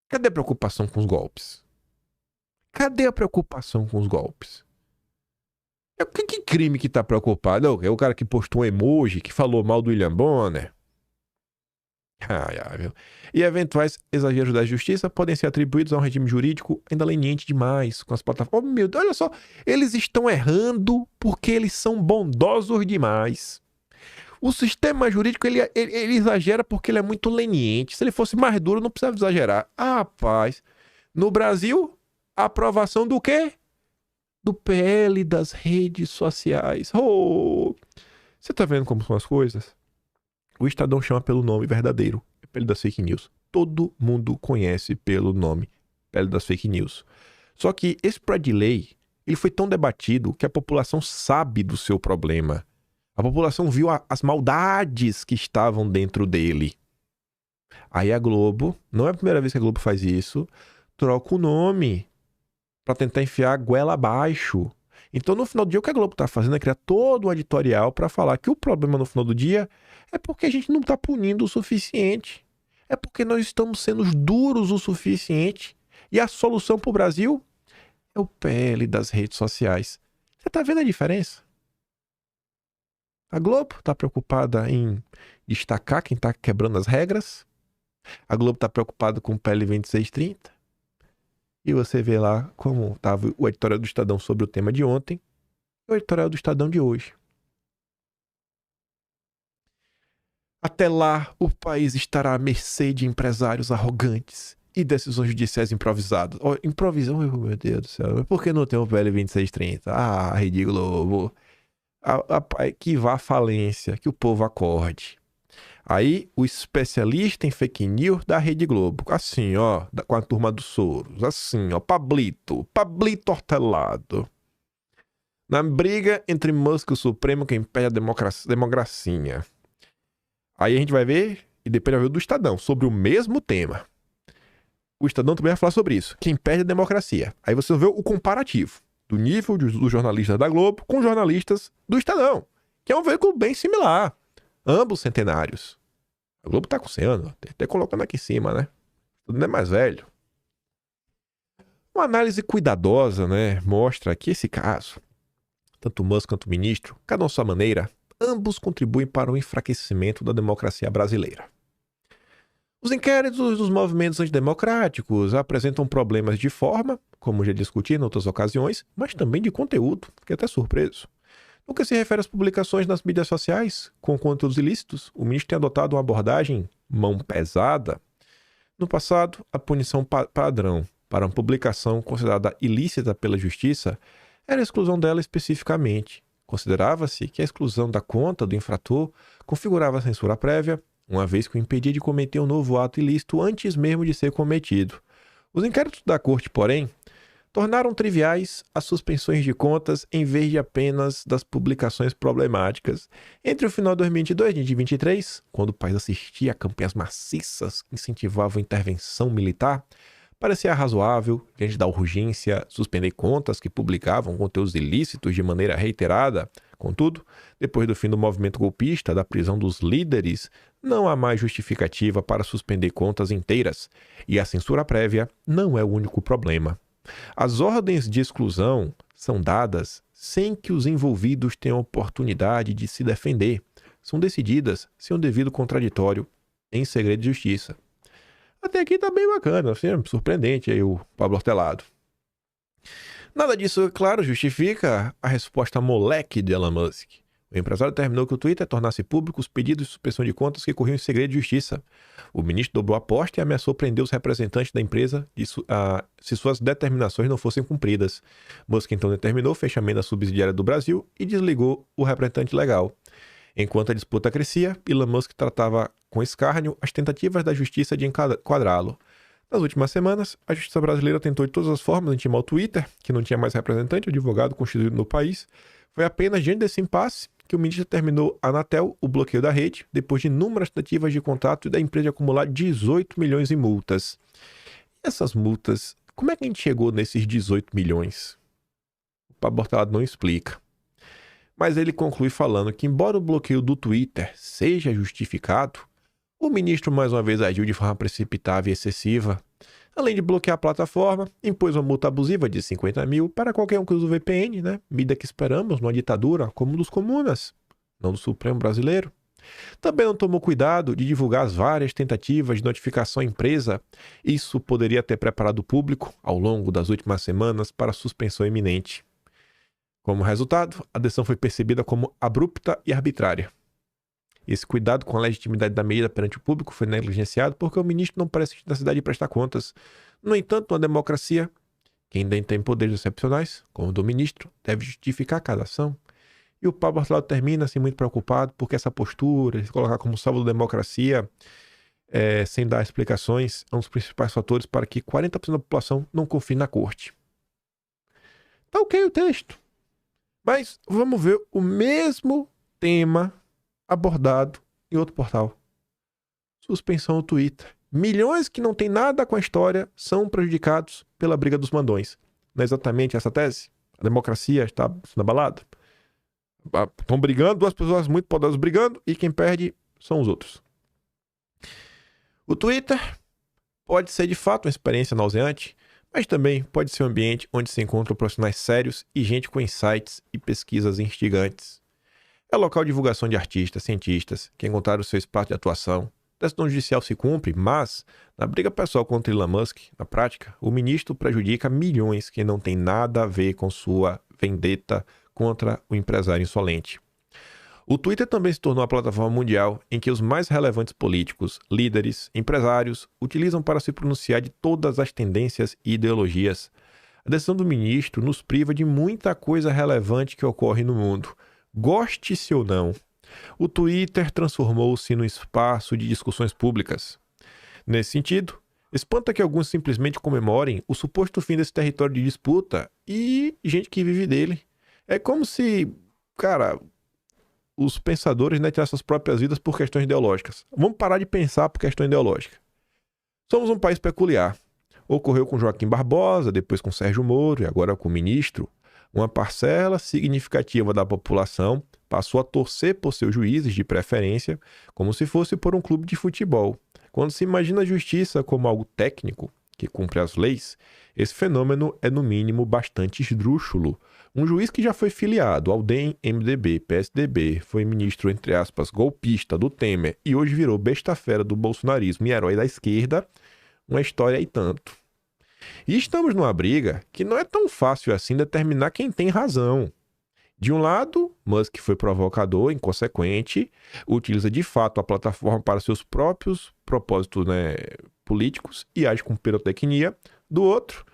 Cadê a preocupação com os golpes? Cadê a preocupação com os golpes? Que crime que tá preocupado? É o cara que postou um emoji, que falou mal do William Bonner. Viu? E eventuais exageros da justiça podem ser atribuídos a um regime jurídico ainda leniente demais com as plataformas. Oh, meu Deus, olha só. Eles estão errando porque eles são bondosos demais. O sistema jurídico, ele exagera porque ele é muito leniente. Se ele fosse mais duro, não precisava exagerar. Rapaz, no Brasil, a aprovação do quê? Do PL das redes sociais. Oh! Você tá vendo como são as coisas? O Estadão chama pelo nome verdadeiro, PL das fake news. Todo mundo conhece pelo nome PL das fake news. Só que esse projeto de lei, ele foi tão debatido que a população sabe do seu problema. A população viu as maldades que estavam dentro dele. Aí a Globo, não é a primeira vez que a Globo faz isso, troca o nome para tentar enfiar a goela abaixo. Então, no final do dia, o que a Globo está fazendo é criar todo um editorial para falar que o problema no final do dia é porque a gente não está punindo o suficiente. É porque nós estamos sendo duros o suficiente. E a solução para o Brasil é o PL das redes sociais. Você está vendo a diferença? A Globo está preocupada em destacar quem está quebrando as regras. A Globo está preocupada com o PL 2630. E você vê lá como estava o editorial do Estadão sobre o tema de ontem e o editorial do Estadão de hoje. Até lá, o país estará à mercê de empresários arrogantes e decisões judiciais improvisadas. Oh, improvisão, meu Deus do céu. Mas por que não tem o PL 2630? Ah, Rede Globo. Que vá à falência, que o povo acorde. Aí, o especialista em fake news da Rede Globo. Assim, ó, com a turma dos Soros. Assim, ó, Pablito hortelado. Na briga entre Musk e o Supremo, quem perde a democracia. Aí a gente vai ver, e depois vai ver o do Estadão, sobre o mesmo tema. O Estadão também vai falar sobre isso. Quem perde a democracia. Aí você vê o comparativo do nível dos jornalistas da Globo com jornalistas do Estadão, que é um veículo bem similar. Ambos centenários. A Globo tá com 100 anos, até colocando aqui em cima, né? Tudo é mais velho. Uma análise cuidadosa, né, mostra que esse caso, tanto o Musk quanto o ministro, cada um à sua maneira, ambos contribuem para o enfraquecimento da democracia brasileira. Os inquéritos dos movimentos antidemocráticos apresentam problemas de forma, como já discuti em outras ocasiões, mas também de conteúdo, fiquei até surpreso. No que se refere às publicações nas mídias sociais com conteúdos ilícitos, o ministro tem adotado uma abordagem mão pesada. No passado, a punição padrão para uma publicação considerada ilícita pela justiça era a exclusão dela especificamente. Considerava-se que a exclusão da conta do infrator configurava a censura prévia, uma vez que o impedia de cometer um novo ato ilícito antes mesmo de ser cometido. Os inquéritos da corte, porém, tornaram triviais as suspensões de contas em vez de apenas das publicações problemáticas. Entre o final de 2022 e 2023, quando o país assistia a campanhas maciças que incentivavam a intervenção militar, parecia razoável, diante da urgência, suspender contas que publicavam conteúdos ilícitos de maneira reiterada. Contudo, depois do fim do movimento golpista, da prisão dos líderes, não há mais justificativa para suspender contas inteiras, e a censura prévia não é o único problema. As ordens de exclusão são dadas sem que os envolvidos tenham oportunidade de se defender. São decididas sem um devido contraditório em segredo de justiça. Até aqui tá bem bacana, assim, surpreendente aí o Pablo Hortelado. Nada disso, é claro, justifica a resposta moleque de Elon Musk. O empresário determinou que o Twitter tornasse público os pedidos de suspensão de contas que corriam em segredo de justiça. O ministro dobrou a aposta e ameaçou prender os representantes da empresa se suas determinações não fossem cumpridas. Musk então determinou o fechamento da subsidiária do Brasil e desligou o representante legal. Enquanto a disputa crescia, Elon Musk tratava com escárnio as tentativas da justiça de enquadrá-lo. Nas últimas semanas, a justiça brasileira tentou de todas as formas intimar o Twitter, que não tinha mais representante ou advogado constituído no país. Foi apenas diante desse impasse que o ministro terminou a Anatel o bloqueio da rede, depois de inúmeras tentativas de contato e da empresa acumular 18 milhões em multas. E essas multas, como é que a gente chegou nesses 18 milhões? O Pablo Bortolado não explica. Mas ele conclui falando que, embora o bloqueio do Twitter seja justificado, o ministro mais uma vez agiu de forma precipitada e excessiva. Além de bloquear a plataforma, impôs uma multa abusiva de 50 mil para qualquer um que use o VPN, medida que esperamos numa ditadura como dos comunas, não do Supremo brasileiro. Também não tomou cuidado de divulgar as várias tentativas de notificação à empresa. Isso poderia ter preparado o público, ao longo das últimas semanas, para a suspensão iminente. Como resultado, a decisão foi percebida como abrupta e arbitrária. Esse cuidado com a legitimidade da medida perante o público foi negligenciado porque o ministro não parece ter necessidade de prestar contas. No entanto, na democracia, quem tem poderes excepcionais, como o do ministro, deve justificar cada ação. E o Pablo Bortolado termina assim muito preocupado porque essa postura, de se colocar como salvo da democracia, sem dar explicações, é um dos principais fatores para que 40% da população não confie na corte. Tá ok o texto. Mas vamos ver o mesmo tema abordado em outro portal. Suspensão do Twitter. Milhões que não tem nada com a história são prejudicados pela briga dos mandões. Não é exatamente essa tese? A democracia está sendo abalada? Estão brigando, duas pessoas muito poderosas brigando, e quem perde são os outros. O Twitter pode ser de fato uma experiência nauseante, mas também pode ser um ambiente onde se encontram profissionais sérios e gente com insights e pesquisas instigantes. É local de divulgação de artistas, cientistas, que encontraram seu espaço de atuação. A decisão judicial se cumpre, mas, na briga pessoal contra Elon Musk, na prática, o ministro prejudica milhões que não têm nada a ver com sua vendetta contra o empresário insolente. O Twitter também se tornou a plataforma mundial em que os mais relevantes políticos, líderes, empresários utilizam para se pronunciar de todas as tendências e ideologias. A decisão do ministro nos priva de muita coisa relevante que ocorre no mundo. Goste-se ou não, o Twitter transformou-se num espaço de discussões públicas. Nesse sentido, espanta que alguns simplesmente comemorem o suposto fim desse território de disputa e gente que vive dele. É como se, os pensadores tirassem suas próprias vidas por questões ideológicas. Vamos parar de pensar por questão ideológica. Somos um país peculiar. Ocorreu com Joaquim Barbosa, depois com Sérgio Moro e agora com o ministro. Uma parcela significativa da população passou a torcer por seus juízes de preferência como se fosse por um clube de futebol. Quando se imagina a justiça como algo técnico, que cumpre as leis, esse fenômeno é no mínimo bastante esdrúxulo. Um juiz que já foi filiado ao DEM, MDB, PSDB, foi ministro, entre aspas, golpista do Temer e hoje virou besta-fera do bolsonarismo e herói da esquerda, uma história e tanto. E estamos numa briga que não é tão fácil assim determinar quem tem razão. De um lado, Musk foi provocador, inconsequente, utiliza de fato a plataforma para seus próprios propósitos políticos e age com pirotecnia. Do outro,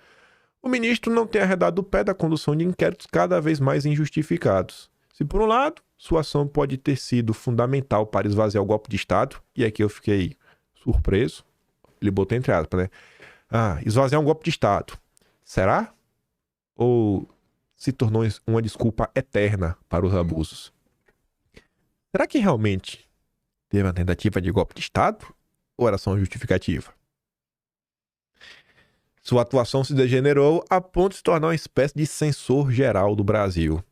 o ministro não tem arredado o pé da condução de inquéritos cada vez mais injustificados. Se por um lado, sua ação pode ter sido fundamental para esvaziar o golpe de Estado, e aqui eu fiquei surpreso, ele botou entre aspas, esvaziar um golpe de Estado. Será? Ou se tornou uma desculpa eterna para os abusos? Será que realmente teve uma tentativa de golpe de Estado? Ou era só uma justificativa? Sua atuação se degenerou a ponto de se tornar uma espécie de censor geral do Brasil.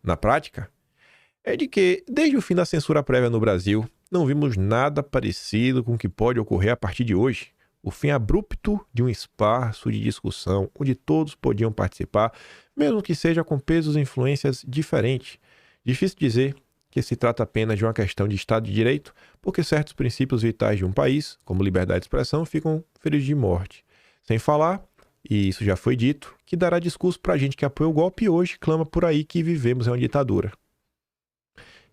Na prática, é de que, desde o fim da censura prévia no Brasil, não vimos nada parecido com o que pode ocorrer a partir de hoje. O fim abrupto de um espaço de discussão onde todos podiam participar, mesmo que seja com pesos e influências diferentes. Difícil dizer que se trata apenas de uma questão de Estado de Direito, porque certos princípios vitais de um país, como liberdade de expressão, ficam feridos de morte. Sem falar e isso já foi dito, que dará discurso pra gente que apoia o golpe e hoje clama por aí que vivemos em uma ditadura.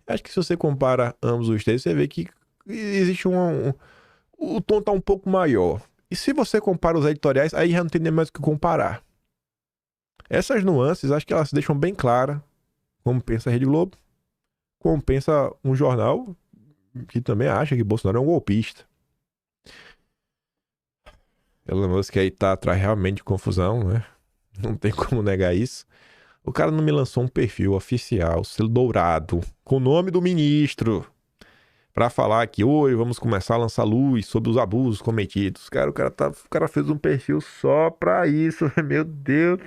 Acho que se você compara ambos os textos, você vê que existe o tom tá um pouco maior. E se você compara os editoriais, aí já não tem nem mais o que comparar. Essas nuances, acho que elas deixam bem clara como pensa a Rede Globo, como pensa um jornal que também acha que Bolsonaro é um golpista. Elon Musk aí tá atrás realmente de confusão, né? Não tem como negar isso. O cara não me lançou um perfil oficial, selo dourado, com o nome do ministro, pra falar que hoje vamos começar a lançar luz sobre os abusos cometidos. Cara, o cara fez um perfil só pra isso, meu Deus.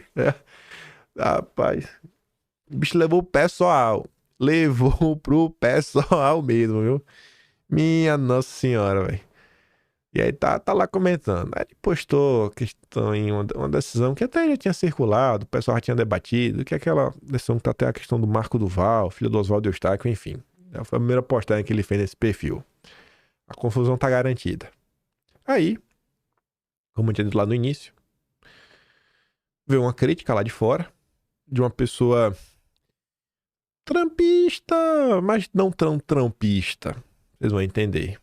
Rapaz, o bicho levou o pessoal. Levou pro pessoal mesmo, viu? Minha Nossa Senhora, velho. E aí tá lá comentando. Aí ele postou questão em uma decisão que até já tinha circulado, o pessoal já tinha debatido, que é aquela decisão que tá até a questão do Marco Duval, filho do Oswaldo Eustáquio, enfim. Foi a primeira postagem que ele fez nesse perfil. A confusão tá garantida. Aí, como eu tinha dito lá no início, veio uma crítica lá de fora, de uma pessoa trampista, mas não tão trampista. Vocês vão entender.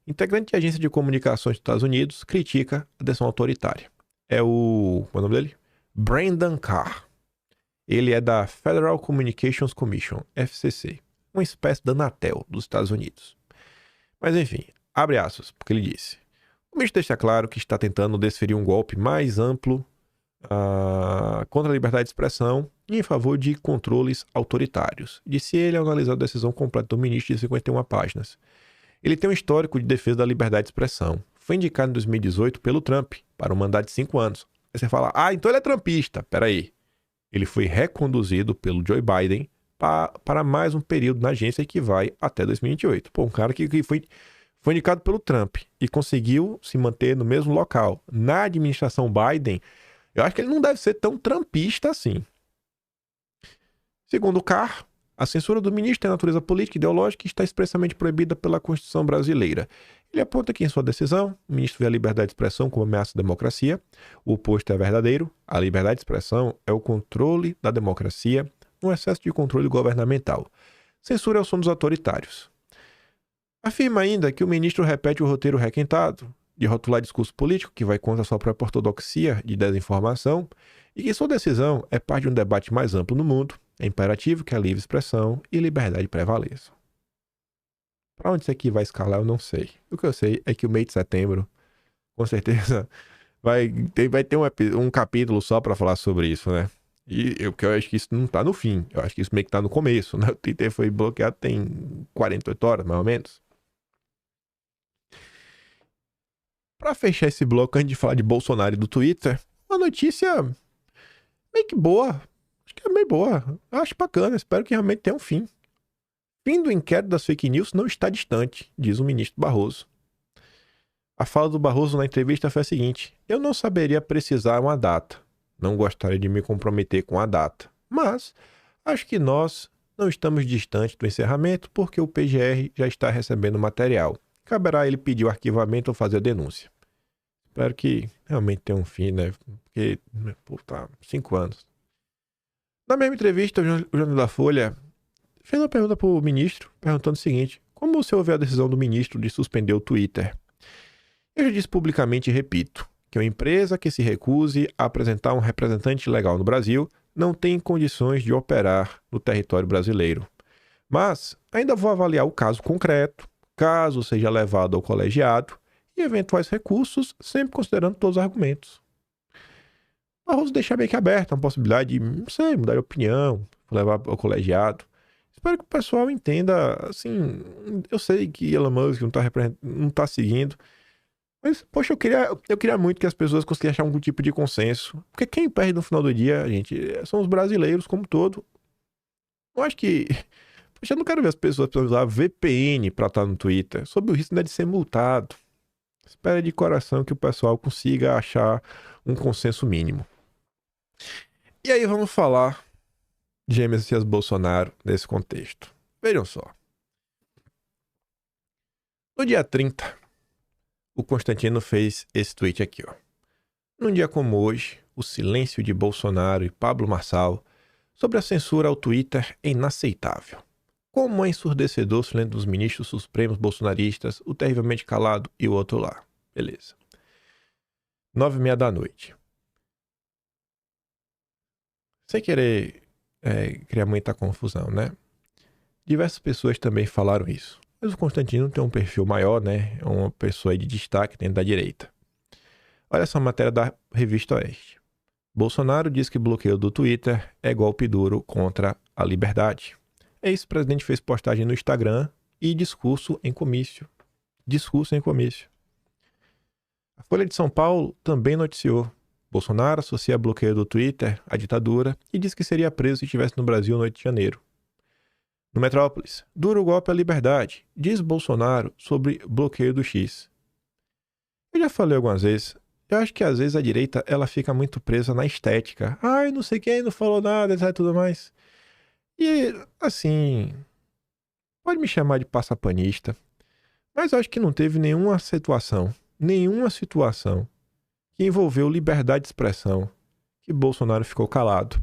Integrante de agência de comunicações dos Estados Unidos critica a decisão autoritária. É o... Qual é o nome dele? Brandon Carr. Ele é da Federal Communications Commission, FCC. Uma espécie da Anatel dos Estados Unidos. Mas enfim, abre aspas, porque ele disse. O ministro deixa claro que está tentando desferir um golpe mais amplo contra a liberdade de expressão e em favor de controles autoritários. Disse ele ao analisar a decisão completa do ministro de 51 páginas. Ele tem um histórico de defesa da liberdade de expressão. Foi indicado em 2018 pelo Trump para um mandato de 5 anos. Aí você fala, então ele é trumpista. Peraí. Ele foi reconduzido pelo Joe Biden para mais um período na agência que vai até 2028. Pô, um cara que foi indicado pelo Trump e conseguiu se manter no mesmo local. Na administração Biden, eu acho que ele não deve ser tão trumpista assim. Segundo o Carr, a censura do ministro tem natureza política e ideológica e está expressamente proibida pela Constituição brasileira. Ele aponta que em sua decisão, o ministro vê a liberdade de expressão como ameaça à democracia. O oposto é verdadeiro. A liberdade de expressão é o controle da democracia, um excesso de controle governamental. Censura é o som dos autoritários. Afirma ainda que o ministro repete o roteiro requintado de rotular discurso político que vai contra a sua própria ortodoxia de desinformação e que sua decisão é parte de um debate mais amplo no mundo. É imperativo que a livre expressão e liberdade prevaleçam. Para onde isso aqui vai escalar, eu não sei. O que eu sei é que o mês de setembro, com certeza, vai ter um capítulo só para falar sobre isso, né? Porque eu acho que isso não tá no fim. Eu acho que isso meio que tá no começo, né? O Twitter foi bloqueado tem 48 horas, mais ou menos. Para fechar esse bloco, antes de falar de Bolsonaro e do Twitter, uma notícia meio que boa. Acho que é meio boa. Acho bacana. Espero que realmente tenha um fim. Fim do inquérito das fake news não está distante, diz o ministro Barroso. A fala do Barroso na entrevista foi a seguinte: eu não saberia precisar uma data. Não gostaria de me comprometer com a data. Mas acho que nós não estamos distantes do encerramento porque o PGR já está recebendo material. Caberá ele pedir o arquivamento ou fazer a denúncia. Espero que realmente tenha um fim, né? Porque, pô, tá 5 anos. Na mesma entrevista, o Jornal da Folha fez uma pergunta para o ministro, perguntando o seguinte: como você ouviu a decisão do ministro de suspender o Twitter? Eu já disse publicamente e repito que uma empresa que se recuse a apresentar um representante legal no Brasil não tem condições de operar no território brasileiro. Mas ainda vou avaliar o caso concreto, caso seja levado ao colegiado, e eventuais recursos, sempre considerando todos os argumentos. Barroso deixar meio que aberta a possibilidade de, não sei, mudar de opinião, levar ao colegiado. Espero que o pessoal entenda, assim, eu sei que Elon Musk não tá seguindo, mas, poxa, eu queria muito que as pessoas conseguissem achar algum tipo de consenso. Porque quem perde no final do dia, gente, são os brasileiros como todo. Eu acho que... Poxa, eu não quero ver as pessoas precisando usar VPN pra estar no Twitter, sob o risco, né, de ser multado. Espero de coração que o pessoal consiga achar um consenso mínimo. E aí vamos falar de Jair Messias Bolsonaro nesse contexto. Vejam só. No dia 30, o Constantino fez esse tweet aqui, ó. Num dia como hoje, o silêncio de Bolsonaro e Pablo Marçal sobre a censura ao Twitter é inaceitável. Como é ensurdecedor o silêncio dos ministros supremos bolsonaristas, o terrivelmente calado e o outro lá. Beleza. 9h30 da noite. Sem querer criar muita confusão, né? Diversas pessoas também falaram isso. Mas o Constantino tem um perfil maior, né? É uma pessoa aí de destaque dentro da direita. Olha essa matéria da Revista Oeste. Bolsonaro diz que bloqueio do Twitter é golpe duro contra a liberdade. Ex-presidente fez postagem no Instagram e discurso em comício. A Folha de São Paulo também noticiou. Bolsonaro associa bloqueio do Twitter à ditadura e diz que seria preso se estivesse no Brasil no 8 de janeiro. No Metrópolis, duro golpe à liberdade, diz Bolsonaro sobre bloqueio do X. Eu já falei algumas vezes, eu acho que às vezes a direita ela fica muito presa na estética. Ai, não sei quem, não falou nada, etc. Tudo mais. E, assim, pode me chamar de passapanista, mas eu acho que não teve nenhuma situação que envolveu liberdade de expressão que Bolsonaro ficou calado.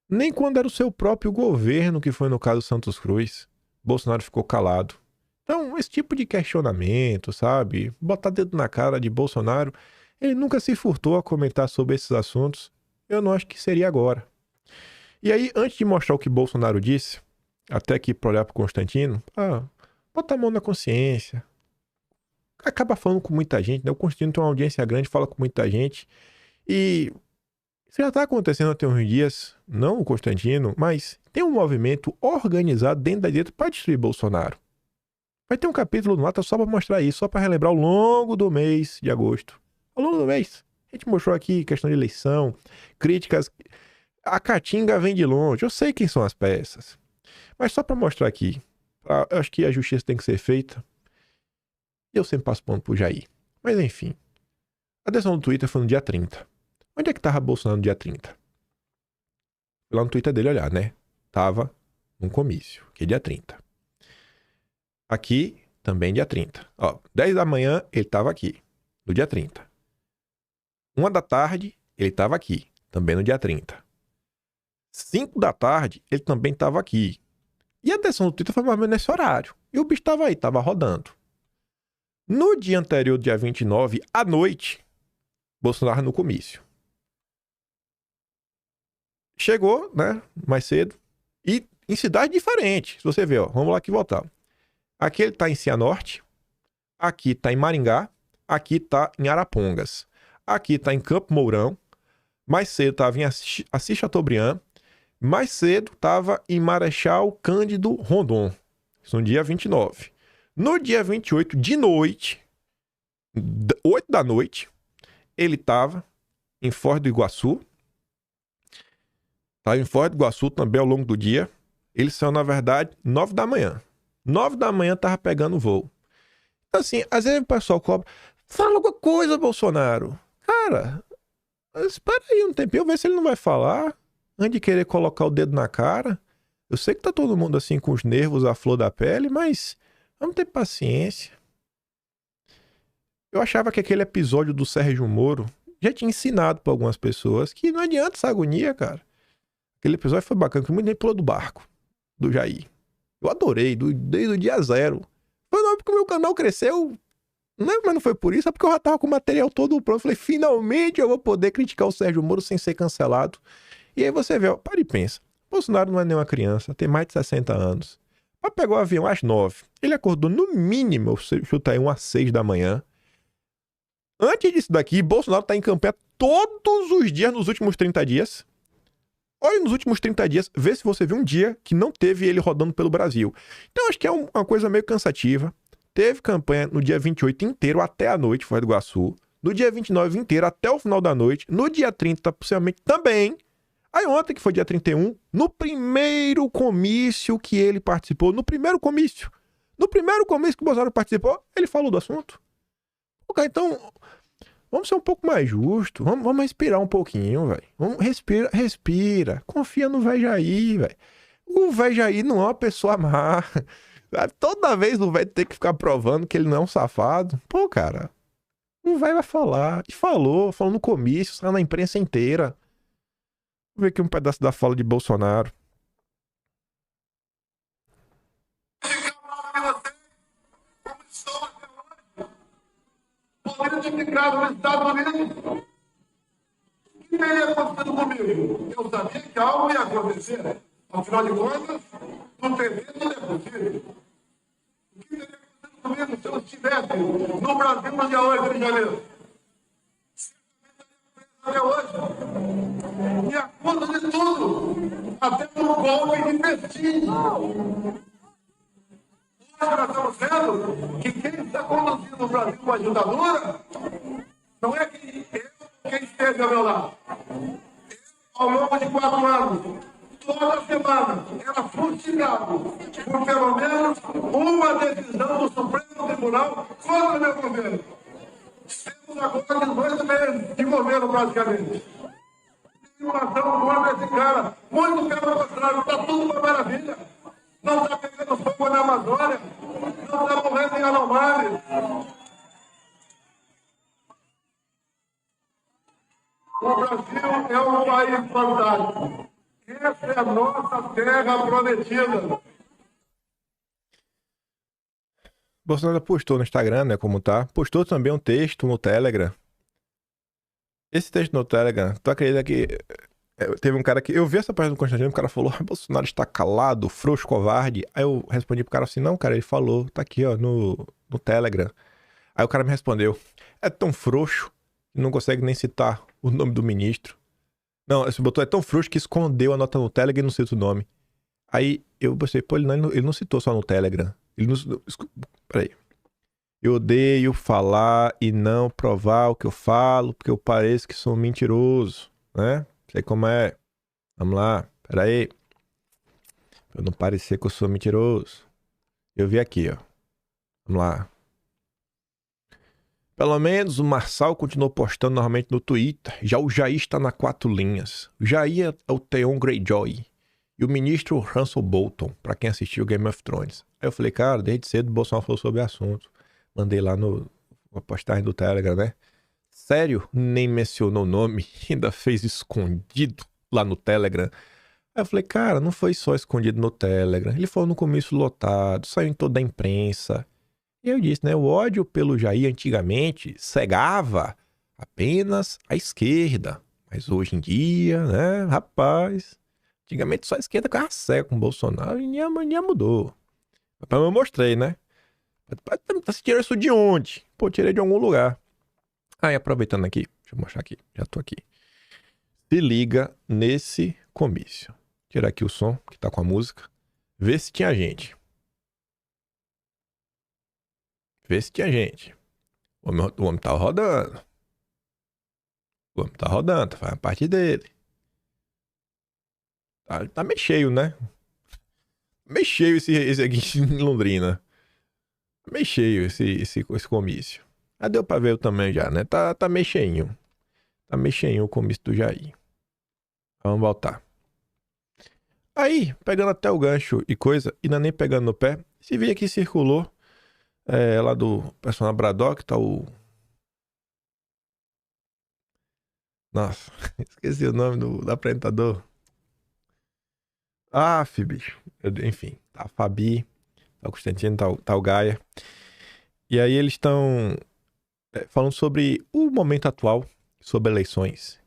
Nem quando era o seu próprio governo, que foi no caso Santos Cruz, Bolsonaro ficou calado. Então, esse tipo de questionamento, sabe? Botar dedo na cara de Bolsonaro, ele nunca se furtou a comentar sobre esses assuntos. Eu não acho que seria agora. E aí, antes de mostrar o que Bolsonaro disse, até aqui para olhar para o Constantino, bota a mão na consciência. Acaba falando com muita gente, né? O Constantino tem uma audiência grande, fala com muita gente. E isso já está acontecendo até uns dias, não o Constantino, mas tem um movimento organizado dentro da direita para destruir Bolsonaro. Vai ter um capítulo no Ata só para mostrar isso, só para relembrar ao longo do mês de agosto. Ao longo do mês. A gente mostrou aqui questão de eleição, críticas. A Caatinga vem de longe. Eu sei quem são as peças. Mas só para mostrar aqui. Eu acho que a justiça tem que ser feita. E eu sempre passo pano pro Jair. Mas enfim. A decisão do Twitter foi no dia 30. Onde é que tava Bolsonaro no dia 30? Fui lá no Twitter dele olhar, né? Tava num comício, que é dia 30. Aqui, também dia 30. 10 da manhã, ele tava aqui, no dia 30. 1 da tarde, ele tava aqui, também no dia 30. 5 da tarde, ele também tava aqui. E a decisão do Twitter foi mais ou menos nesse horário. E o bicho tava aí, tava rodando. No dia anterior, dia 29, à noite, Bolsonaro no comício. Chegou, né, mais cedo, e em cidades diferentes. Se você ver, vamos lá aqui voltar. Aqui ele tá em Cianorte, aqui tá em Maringá, aqui tá em Arapongas, aqui tá em Campo Mourão, mais cedo tava em Assis Chateaubriand, mais cedo tava em Marechal Cândido Rondon. Isso no dia 29. No dia 28, de noite, 8 da noite, ele tava em Foz do Iguaçu. Tava em Foz do Iguaçu também ao longo do dia. Ele saiu, na verdade, 9 da manhã. 9 da manhã tava pegando voo. Então, assim, às vezes o pessoal cobra. Fala alguma coisa, Bolsonaro. Cara, espera aí um tempinho, ver se ele não vai falar. Antes de querer colocar o dedo na cara. Eu sei que tá todo mundo assim com os nervos à flor da pele, mas vamos ter paciência. Eu achava que aquele episódio do Sérgio Moro já tinha ensinado pra algumas pessoas que não adianta essa agonia, cara. Aquele episódio foi bacana, que muita gente pulou do barco, do Jair. Eu adorei, desde o dia 0. Foi não porque o meu canal cresceu, mas não foi por isso, é porque eu já tava com o material todo pronto. Falei, finalmente eu vou poder criticar o Sérgio Moro sem ser cancelado. E aí você vê, para e pensa. Bolsonaro não é nenhuma criança, tem mais de 60 anos. Mas pegou o avião às 9. Ele acordou no mínimo, eu chuto aí, às 6 da manhã. Antes disso daqui, Bolsonaro tá em campanha todos os dias nos últimos 30 dias. Olha nos últimos 30 dias, vê se você viu um dia que não teve ele rodando pelo Brasil. Então acho que é uma coisa meio cansativa. Teve campanha no dia 28 inteiro até a noite, Foz do Iguaçu. No dia 29 inteiro até o final da noite. No dia 30, possivelmente também. Aí ontem, que foi dia 31, no primeiro comício que ele participou, no primeiro comício que o Bolsonaro participou, ele falou do assunto. Ok, então, vamos ser um pouco mais justos, vamos respirar um pouquinho, velho. Vamos respira. Confia no velho Jair, velho. O velho Jair não é uma pessoa má. Toda vez o velho tem que ficar provando que ele não é um safado. Pô, cara, Não vai falar. E falou no comício, saiu na imprensa inteira. Vou ver aqui um pedaço da fala de Bolsonaro. Poderia ter ficado nos Estados Unidos. O que teria acontecido comigo? Eu sabia que algo ia acontecer. Afinal de contas, no TV tudo é possível. O que teria acontecido comigo se eu estivesse no Brasil no dia 8 de janeiro? Até hoje. Me acusa de tudo. Até por golpe de prestígio. Nós estamos vendo que quem está conduzindo o Brasil com a ditadura não é quem esteve ao meu lado. Eu, ao longo de 4 anos, toda semana, era fustigado por pelo menos uma decisão do Supremo Tribunal contra o meu governo. Temos agora 18 meses de governo, praticamente. Nenhuma ação contra esse cara. Muito pelo contrário, está tudo uma maravilha. Não está pegando fogo na Amazônia, não está morrendo em Anomália. O Brasil é um país fantástico. Essa é a nossa terra prometida. Bolsonaro postou no Instagram, né, como tá. Postou também um texto no Telegram. Esse texto no Telegram, tu acredita que... Teve um cara que... Eu vi essa página do Constantino, o cara falou, Bolsonaro está calado, frouxo, covarde. Aí eu respondi pro cara assim, não, cara, ele falou, tá aqui, ó, no Telegram. Aí o cara me respondeu, é tão frouxo que não consegue nem citar o nome do ministro. Não, esse botou, é tão frouxo que escondeu a nota no Telegram e não cita o nome. Aí eu pensei, pô, ele não citou só no Telegram. Ele não... Peraí. Eu odeio falar e não provar o que eu falo, porque eu pareço que sou mentiroso, né? Sei como é. Vamos lá, peraí. Pra eu não parecer que eu sou mentiroso. Eu vi aqui, ó. Vamos lá. Pelo menos o Marçal continuou postando normalmente no Twitter. Já o Jair está na 4 linhas. O Jair é o Theon Greyjoy. E o ministro Russell Bolton, pra quem assistiu Game of Thrones. Aí eu falei, cara, desde cedo o Bolsonaro falou sobre o assunto. Mandei lá na postagem do Telegram, né? Sério, nem mencionou o nome, ainda fez escondido lá no Telegram. Aí eu falei, cara, não foi só escondido no Telegram. Ele falou no comício lotado, saiu em toda a imprensa. E eu disse, né? O ódio pelo Jair antigamente cegava apenas a esquerda. Mas hoje em dia, né, rapaz... Antigamente só a esquerda ficava cega com o Bolsonaro. Hoje em dia mudou. Mas eu mostrei, né? Você tirou isso de onde? Pô, tirei de algum lugar. Aí, aproveitando aqui, deixa eu mostrar aqui, já tô aqui. Se liga nesse comício. Tirar aqui o som, que tá com a música. Vê se tinha gente. Vê se tinha gente. O homem tá rodando. O homem tá rodando, faz a parte dele. Tá meio cheio, né? Meio cheio esse aqui em Londrina. Meio cheio esse comício. Ah, deu pra ver o tamanho já, né? Tá meio cheinho. Tá meio cheinho o comício do Jair. Vamos voltar. Aí, pegando até o gancho e coisa, e não é nem pegando no pé, esse vídeo aqui circulou lá do personagem Braddock, tá o... Nossa, esqueci o nome do apresentador. Bicho. Enfim, tá a Fabi, tá o Constantino, tá o Gaia. E aí eles estão falando sobre o momento atual, sobre eleições.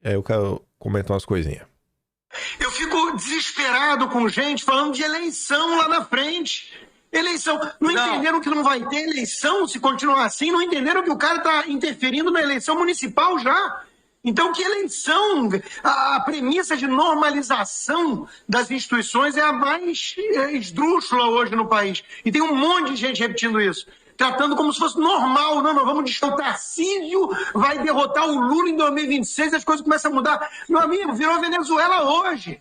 Eu quero comentar umas coisinhas. Eu fico desesperado com gente falando de eleição lá na frente. Eleição. Não entenderam que não vai ter eleição se continuar assim? Não entenderam que o cara tá interferindo na eleição municipal já? Então, que eleição? A premissa de normalização das instituições é a mais esdrúxula hoje no país. E tem um monte de gente repetindo isso. Tratando como se fosse normal. Não, nós vamos discutir. O Tarcísio vai derrotar o Lula em 2026 e as coisas começam a mudar. Meu amigo, virou Venezuela hoje.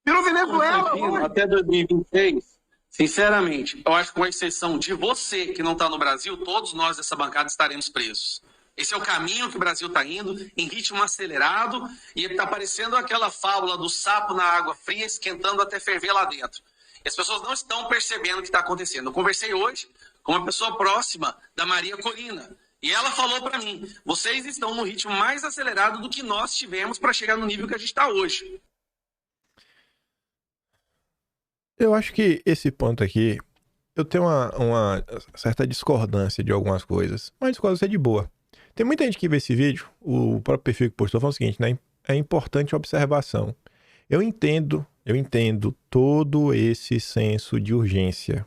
Virou Venezuela hoje. Até 2026, sinceramente, eu acho que com exceção de você que não está no Brasil, todos nós dessa bancada estaremos presos. Esse é o caminho que o Brasil está indo, em ritmo acelerado, e está parecendo aquela fábula do sapo na água fria, esquentando até ferver lá dentro. E as pessoas não estão percebendo o que está acontecendo. Eu conversei hoje com uma pessoa próxima da Maria Corina, E ela falou para mim, vocês estão no ritmo mais acelerado do que nós tivemos para chegar no nível que a gente está hoje. Eu acho que esse ponto aqui, eu tenho uma certa discordância de algumas coisas, mas discordância de boa. Tem muita gente que vê esse vídeo, o próprio perfil que postou falando o seguinte, né? É importante a observação. Eu entendo todo esse senso de urgência.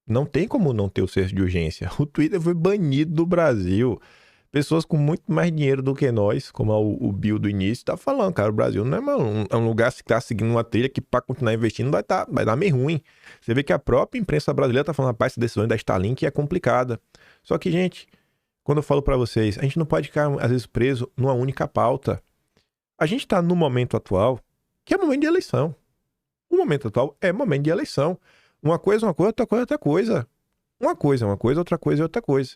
Não tem como não ter o senso de urgência. O Twitter foi banido do Brasil. Pessoas com muito mais dinheiro do que nós, como o Bill do início, tá falando, cara, o Brasil não é um lugar que tá seguindo uma trilha que para continuar investindo vai dar meio ruim. Você vê que a própria imprensa brasileira tá falando, rapaz, essa decisão da Starlink é complicada. Só que, gente, quando eu falo para vocês, a gente não pode ficar, às vezes, preso numa única pauta. A gente tá no momento atual, que é momento de eleição. O momento atual é momento de eleição. Uma coisa, outra coisa, outra coisa. Uma coisa, outra coisa, outra coisa.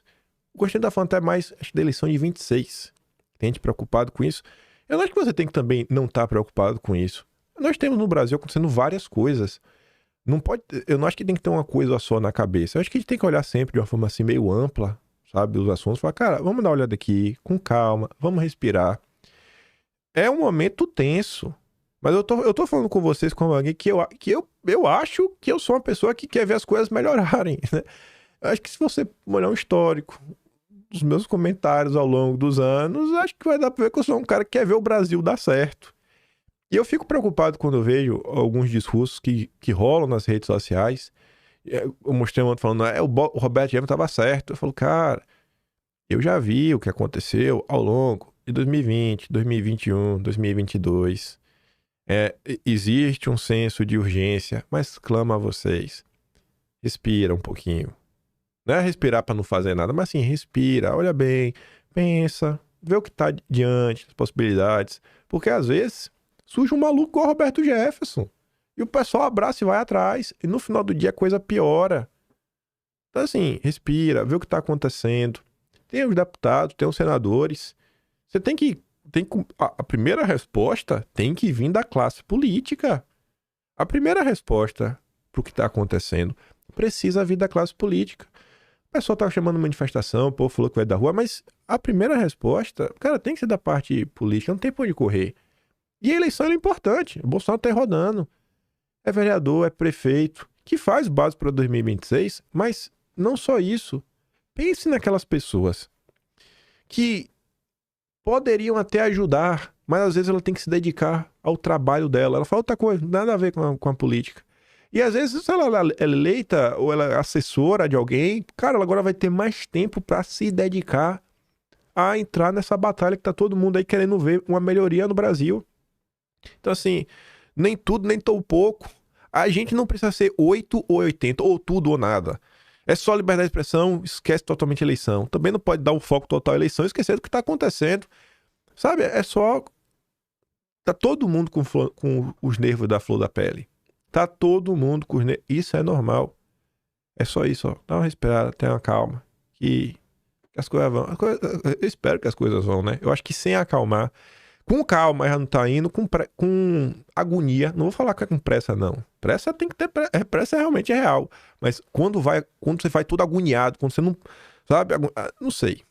O Constantino tá falando até mais, acho que da eleição de 26. Tem gente preocupado com isso. Eu acho que você tem que também não estar preocupado com isso. Nós temos no Brasil acontecendo várias coisas. Eu não acho que tem que ter uma coisa só na cabeça. Eu acho que a gente tem que olhar sempre de uma forma assim meio ampla, sabe, os assuntos. Falar, cara, vamos dar uma olhada aqui, com calma, vamos respirar. É um momento tenso. Mas eu tô falando com vocês como alguém que eu acho que eu sou uma pessoa que quer ver as coisas melhorarem, né? Eu acho que se você olhar um histórico dos meus comentários ao longo dos anos, acho que vai dar pra ver que eu sou um cara que quer ver o Brasil dar certo. E eu fico preocupado quando eu vejo alguns discursos que rolam nas redes sociais. Eu mostrei um outro falando, o Roberto Jefferson tava certo. Eu falo, cara, eu já vi o que aconteceu ao longo de 2020, 2021, 2022. Existe um senso de urgência, mas clamo a vocês. Respira um pouquinho. Não é respirar para não fazer nada, mas sim, respira, olha bem, pensa, vê o que tá diante, as possibilidades. Porque às vezes surge um maluco igual o Roberto Jefferson. E o pessoal abraça e vai atrás. E no final do dia a coisa piora. Então assim, respira, vê o que tá acontecendo. Tem os deputados, tem os senadores. Você tem que a primeira resposta tem que vir da classe política. A primeira resposta pro que tá acontecendo precisa vir da classe política. O pessoal tá chamando manifestação, o povo falou que vai dar rua, mas a primeira resposta, cara, tem que ser da parte política, não tem por onde correr. E a eleição é importante. O Bolsonaro tá rodando. É vereador, é prefeito, que faz base para 2026, mas não só isso. Pense naquelas pessoas que poderiam até ajudar, mas às vezes ela tem que se dedicar ao trabalho dela. Ela fala outra coisa, nada a ver com a política. E às vezes, se ela é eleita ou ela é assessora de alguém, cara, ela agora vai ter mais tempo para se dedicar a entrar nessa batalha que tá todo mundo aí querendo ver uma melhoria no Brasil. Então assim, nem tudo, nem tão pouco. A gente não precisa ser 8 ou 80, ou tudo ou nada. É só liberdade de expressão, esquece totalmente a eleição. Também não pode dar um foco total à eleição e esquecer do que tá acontecendo. Sabe, é só... Tá todo mundo com os nervos da flor da pele. Tá todo mundo com os nervos. Isso é normal. É só isso, ó. Dá uma respirada, tenha uma calma. Que as coisas vão. Eu espero que as coisas vão, né? Eu acho que sem acalmar. Com calma já não tá indo, com agonia. Não vou falar que é com pressa, não. Pressa tem que ter. Pressa realmente é real. Mas quando você vai tudo agoniado, quando você não. Sabe? Não sei.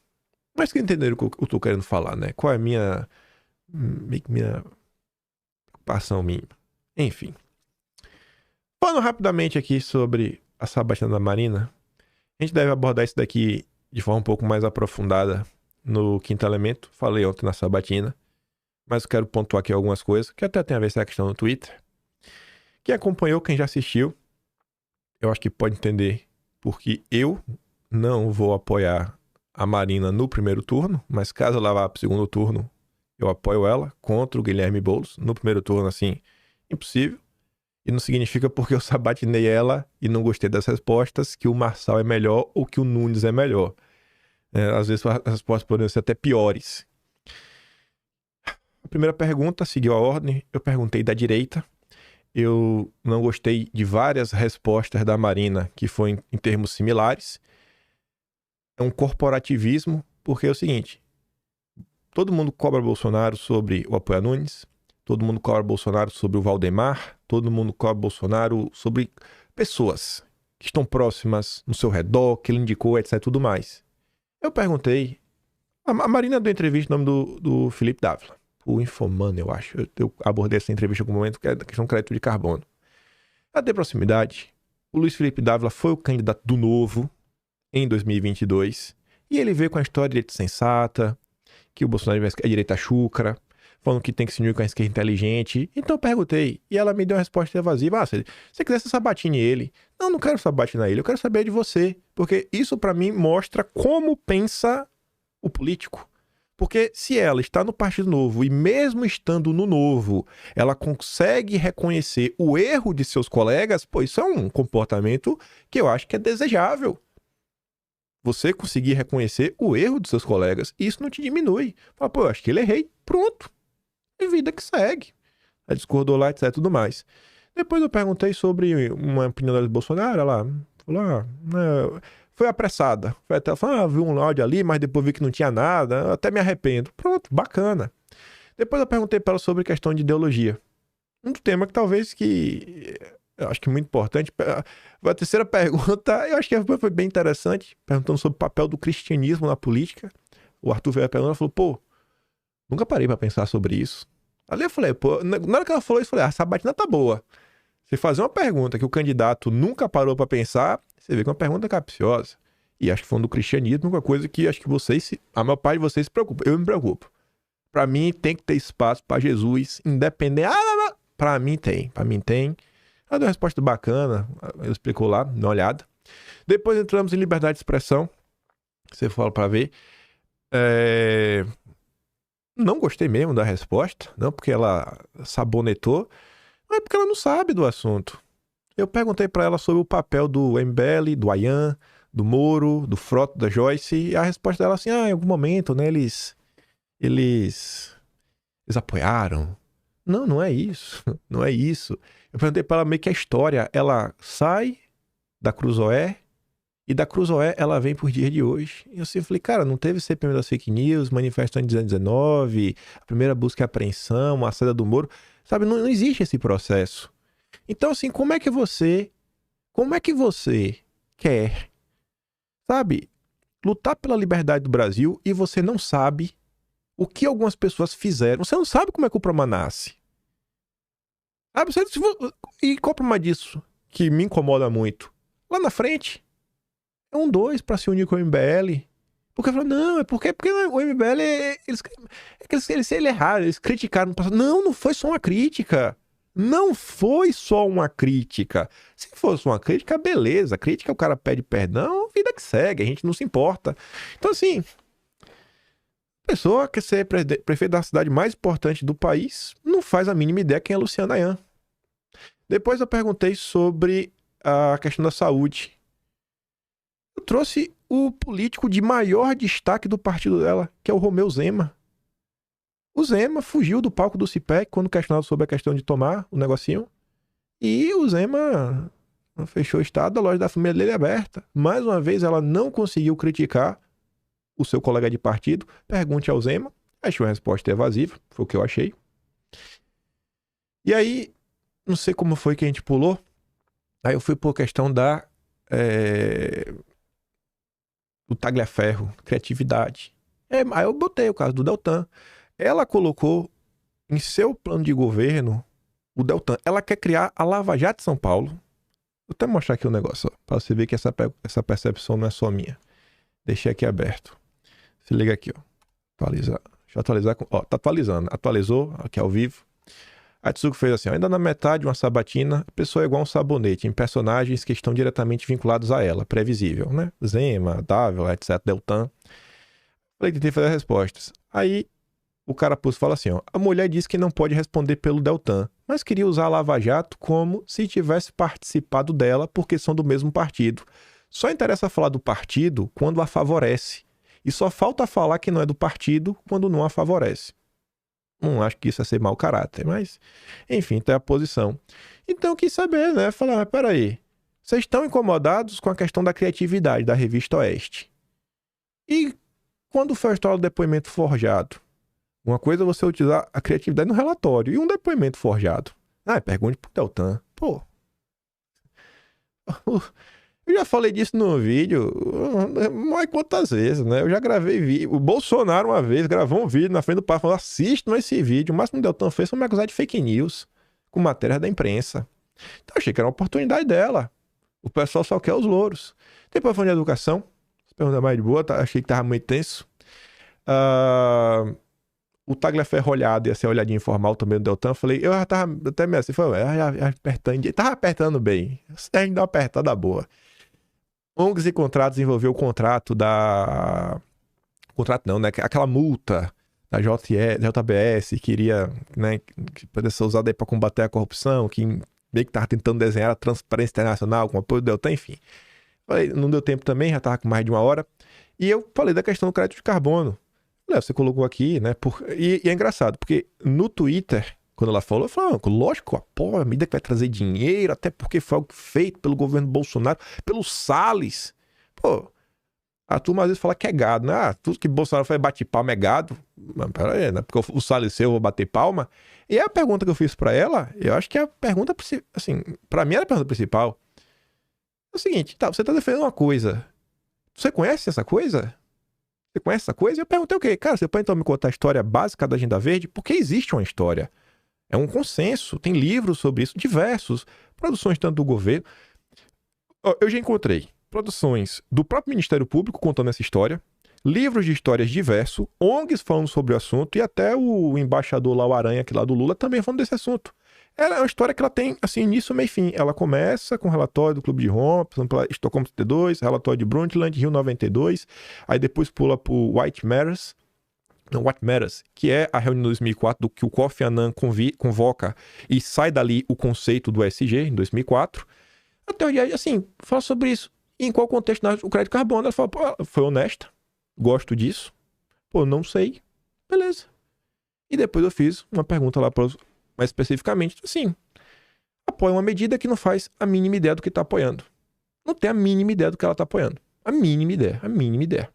Mas que entenderam o que eu tô querendo falar, né? Qual é a minha preocupação minha. Enfim. Falando rapidamente aqui sobre a sabatina da Marina, a gente deve abordar isso daqui de forma um pouco mais aprofundada no Quinto Elemento. Falei ontem na sabatina, mas eu quero pontuar aqui algumas coisas, que até tem a ver com essa questão no Twitter. Quem acompanhou, quem já assistiu, eu acho que pode entender porque eu não vou apoiar a Marina no primeiro turno, mas caso ela vá para o segundo turno, eu apoio ela contra o Guilherme Boulos. No primeiro turno, assim, impossível. E não significa porque eu sabatinei ela e não gostei das respostas que o Marçal é melhor ou que o Nunes é melhor. Às vezes as respostas poderiam ser até piores. A primeira pergunta seguiu a ordem. Eu perguntei da direita. Eu não gostei de várias respostas da Marina que foram em termos similares. É um corporativismo, porque é o seguinte: todo mundo cobra Bolsonaro sobre o apoio a Nunes. Todo mundo cobra Bolsonaro sobre o Valdemar. Todo mundo cobra Bolsonaro sobre pessoas que estão próximas no seu redor, que ele indicou, etc. Tudo mais. Eu perguntei A Marina deu entrevista no nome do Felipe Dávila, o Infomano, eu acho. Eu abordei essa entrevista em algum momento, que é da questão do crédito de carbono. A ter proximidade, o Luiz Felipe Dávila foi o candidato do Novo em 2022, e ele veio com a história de sensata, que o Bolsonaro é direita chúcara, falando que tem que se unir com a esquerda inteligente. Então eu perguntei, e ela me deu uma resposta evasiva. Se você quiser, você sabatine ele. Não quero sabatinar ele, eu quero saber de você. Porque isso pra mim mostra como pensa o político. Porque se ela está no Partido Novo, e mesmo estando no Novo, ela consegue reconhecer o erro de seus colegas, pô, isso é um comportamento que eu acho que é desejável. Você conseguir reconhecer o erro dos seus colegas, isso não te diminui. Fala, pô, eu acho que ele errei, pronto. E vida que segue. Ela discordou lá, etc, tudo mais. Depois eu perguntei sobre uma opinião da Bolsonaro, ela falou, foi apressada. Foi até, viu um áudio ali, mas depois vi que não tinha nada, eu até me arrependo. Pronto, bacana. Depois eu perguntei para ela sobre questão de ideologia. Um tema que talvez eu acho que é muito importante. A terceira pergunta, eu acho que foi bem interessante, perguntando sobre o papel do cristianismo na política. O Arthur veio a pergunta e falou, pô, nunca parei pra pensar sobre isso. Ali eu falei, pô, na hora que ela falou isso, eu falei, a sabatina tá boa. Você fazer uma pergunta que o candidato nunca parou pra pensar, você vê que é uma pergunta capciosa. E acho que falando do cristianismo, uma coisa que acho que a maior parte de vocês se preocupa. Eu me preocupo. Pra mim tem que ter espaço pra Jesus, independente. Pra mim tem. Ela deu uma resposta bacana, ele explicou lá, dá uma olhada. Depois entramos em liberdade de expressão. Você fala pra ver. Não gostei mesmo da resposta, não porque ela sabonetou, mas porque ela não sabe do assunto. Eu perguntei pra ela sobre o papel do MBL, do Ayan, do Moro, do Frota, da Joyce, e a resposta dela assim, em algum momento, né, eles apoiaram. Não é isso, não é isso. Eu perguntei pra ela meio que a história, ela sai da Cruzoé, e da Cruzoé ela vem por dia de hoje. E eu assim falei, cara, não teve CPM das fake news, manifesto em 2019, a primeira busca e apreensão, a saída do Moro. Sabe, não existe esse processo. Então, assim, como é que você quer, sabe, lutar pela liberdade do Brasil e você não sabe o que algumas pessoas fizeram? Você não sabe como é que o problema nasce. Sabe, e qual o problema disso que me incomoda muito? Lá na frente, é 2 para se unir com o MBL. Porque eu falo, não, porque o MBL, eles erraram, eles criticaram no passado. Não foi só uma crítica. Não foi só uma crítica. Se fosse uma crítica, beleza. Crítica, o cara pede perdão, vida que segue, a gente não se importa. Então, assim, a pessoa quer ser prefeito da cidade mais importante do país, não faz a mínima ideia quem é Luciano Ayan. Depois eu perguntei sobre a questão da saúde. Eu trouxe o político de maior destaque do partido dela, que é o Romeu Zema. O Zema fugiu do palco do CIPEC quando questionado sobre a questão de tomar o negocinho. E o Zema fechou o estado, a loja da família dele é aberta. Mais uma vez, ela não conseguiu criticar o seu colega de partido. Pergunte ao Zema. Achei uma resposta evasiva, foi o que eu achei. E aí, não sei como foi que a gente pulou. Aí eu fui por questão do Tagliaferro, criatividade. Aí eu botei o caso do Deltan. Ela colocou em seu plano de governo o Deltan. Ela quer criar a Lava Jato de São Paulo. Vou até mostrar aqui o negócio, para você ver que essa percepção não é só minha. Deixei aqui aberto. Se liga aqui, ó. Atualizar. Deixa eu atualizar. Ó, tá atualizando. Atualizou, aqui ao vivo. A Tsuko fez assim, ó, ainda na metade, uma sabatina, a pessoa é igual um sabonete em personagens que estão diretamente vinculados a ela. Previsível, né? Zema, Dávila, etc. Deltan. Falei que tentei fazer respostas. Aí o carapuço fala assim, ó, a mulher disse que não pode responder pelo Deltan, mas queria usar a Lava Jato como se tivesse participado dela porque são do mesmo partido. Só interessa falar do partido quando a favorece. E só falta falar que não é do partido quando não a favorece. Não acho que isso é ser mau caráter, mas enfim, tem a posição. Então eu quis saber, né? Falar, mas peraí, vocês estão incomodados com a questão da criatividade da Revista Oeste. E quando foi a história do depoimento forjado? Uma coisa é você utilizar a criatividade no relatório e um depoimento forjado. Pergunte pro Deltan. Pô. Eu já falei disso no vídeo, mas quantas vezes, né? Eu já gravei vídeo. O Bolsonaro uma vez gravou um vídeo na frente do pai, falou, assistam esse vídeo. O máximo que o Deltan fez foi me acusar de fake news, com matéria da imprensa. Então eu achei que era uma oportunidade dela. O pessoal só quer os louros. Depois foi de educação. Pergunta mais de boa, achei que tava muito tenso. O Tagliaferro olhado, ia ser olhadinha informal também do Deltan. Falei, eu já tava até meio assim, falei, apertando, tava apertando bem. A gente dá uma apertada boa. ONGs e contratos envolveu o contrato da... Contrato não, né? Aquela multa da JBS que iria, né, que poderia ser usada aí para combater a corrupção, que meio que tava tentando desenhar a transparência internacional com apoio do Deltan, enfim. Falei, não deu tempo também, já tava com mais de 1 hora. E eu falei da questão do crédito de carbono. Falei, você colocou aqui, né? E é engraçado, porque no Twitter, quando ela falou, eu falei, lógico, apoio a medida que vai trazer dinheiro, até porque foi algo feito pelo governo Bolsonaro, pelo Salles. Pô, a turma às vezes fala que é gado, né? Ah, tudo que Bolsonaro faz bate palma é gado. Mas pera aí, né? Porque o Salles seu, eu vou bater palma. E a pergunta que eu fiz pra ela, eu acho que é a pergunta, assim, pra mim era a pergunta principal. É o seguinte, tá, você tá defendendo uma coisa. Você conhece essa coisa? Você conhece essa coisa? E eu perguntei o quê? Cara, você pode então me contar a história básica da Agenda Verde? Porque existe uma história. É um consenso, tem livros sobre isso, diversos, produções tanto do governo. Eu já encontrei produções do próprio Ministério Público contando essa história, livros de histórias diversos, ONGs falando sobre o assunto e até o embaixador lá, o Aranha, aqui lá do Lula, também falando desse assunto. Ela é uma história que ela tem, assim, início, meio e fim. Ela começa com o relatório do Clube de Roma, passando pela Estocolmo 32, relatório de Brundtland, Rio 92, aí depois pula pro What Matters, que é a reunião de 2004 do que o Kofi Annan convoca e sai dali o conceito do ESG, em 2004. A teoria, assim, fala sobre isso. E em qual contexto o crédito de carbono? Ela fala, pô, foi honesta, gosto disso, pô, não sei, beleza. E depois eu fiz uma pergunta lá mais especificamente, assim, apoia uma medida que não faz a mínima ideia do que está apoiando. Não tem a mínima ideia do que ela está apoiando. A mínima ideia.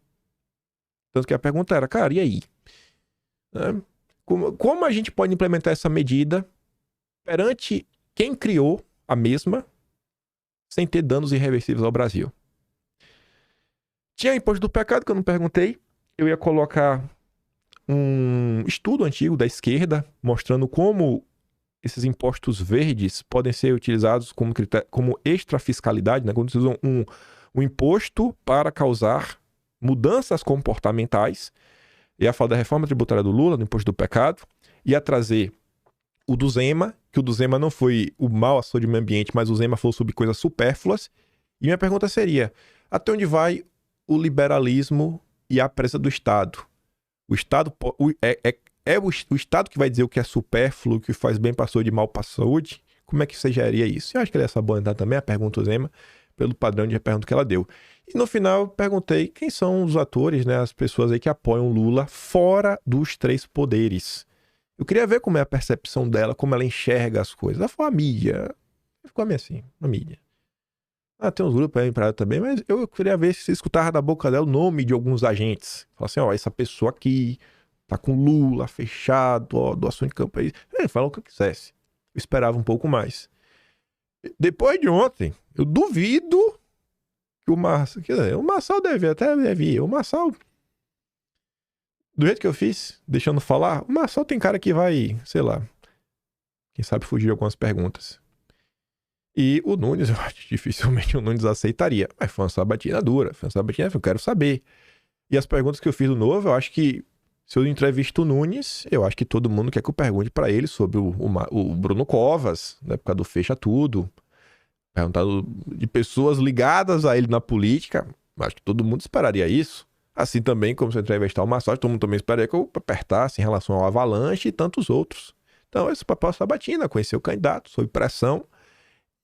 Tanto que a pergunta era, cara, e aí? Como a gente pode implementar essa medida perante quem criou a mesma sem ter danos irreversíveis ao Brasil? Tinha imposto do pecado que eu não perguntei. Eu ia colocar um estudo antigo da esquerda mostrando como esses impostos verdes podem ser utilizados como extrafiscalidade, né? Quando vocês usam um imposto para causar mudanças comportamentais. Ia falar da reforma tributária do Lula, do imposto do pecado. Ia trazer o do Zema, que o do Zema não foi o mal à saúde do meio ambiente, mas o Zema falou sobre coisas supérfluas. E minha pergunta seria, até onde vai o liberalismo e a pressa do Estado? O Estado o Estado que vai dizer o que é supérfluo, o que faz bem para a saúde e mal para a saúde? Como é que você geraria isso? Eu acho que ele ia sabonetar também a pergunta do Zema, pelo padrão de pergunta que ela deu. E no final eu perguntei quem são os atores, né, as pessoas aí que apoiam Lula fora dos 3 poderes. Eu queria ver como é a percepção dela, como ela enxerga as coisas. Ela falou a mídia. Ficou meio assim, a mídia. Tem uns grupos aí pra ela também, mas eu queria ver se você escutava da boca dela o nome de alguns agentes. Fala assim, essa pessoa aqui tá com Lula fechado, doação de campo aí. Fala o que eu quisesse. Eu esperava um pouco mais. Depois de ontem, eu duvido que o Marçal deve ir. O Marçal, do jeito que eu fiz, deixando falar, o Marçal tem cara que vai, sei lá, quem sabe fugir de algumas perguntas. E o Nunes, eu acho que dificilmente o Nunes aceitaria. Mas foi uma sabatina dura, eu quero saber. E as perguntas que eu fiz do Novo, eu acho que se eu entrevisto o Nunes, eu acho que todo mundo quer que eu pergunte pra ele sobre o Bruno Covas, na época do Fecha Tudo. Perguntar de pessoas ligadas a ele na política. Acho que todo mundo esperaria isso. Assim também, como se eu entrevistar o Marçal, todo mundo também esperaria que eu apertasse em relação ao Avalanche e tantos outros. Então, esse papel é sabatina, conhecer o candidato, sob pressão.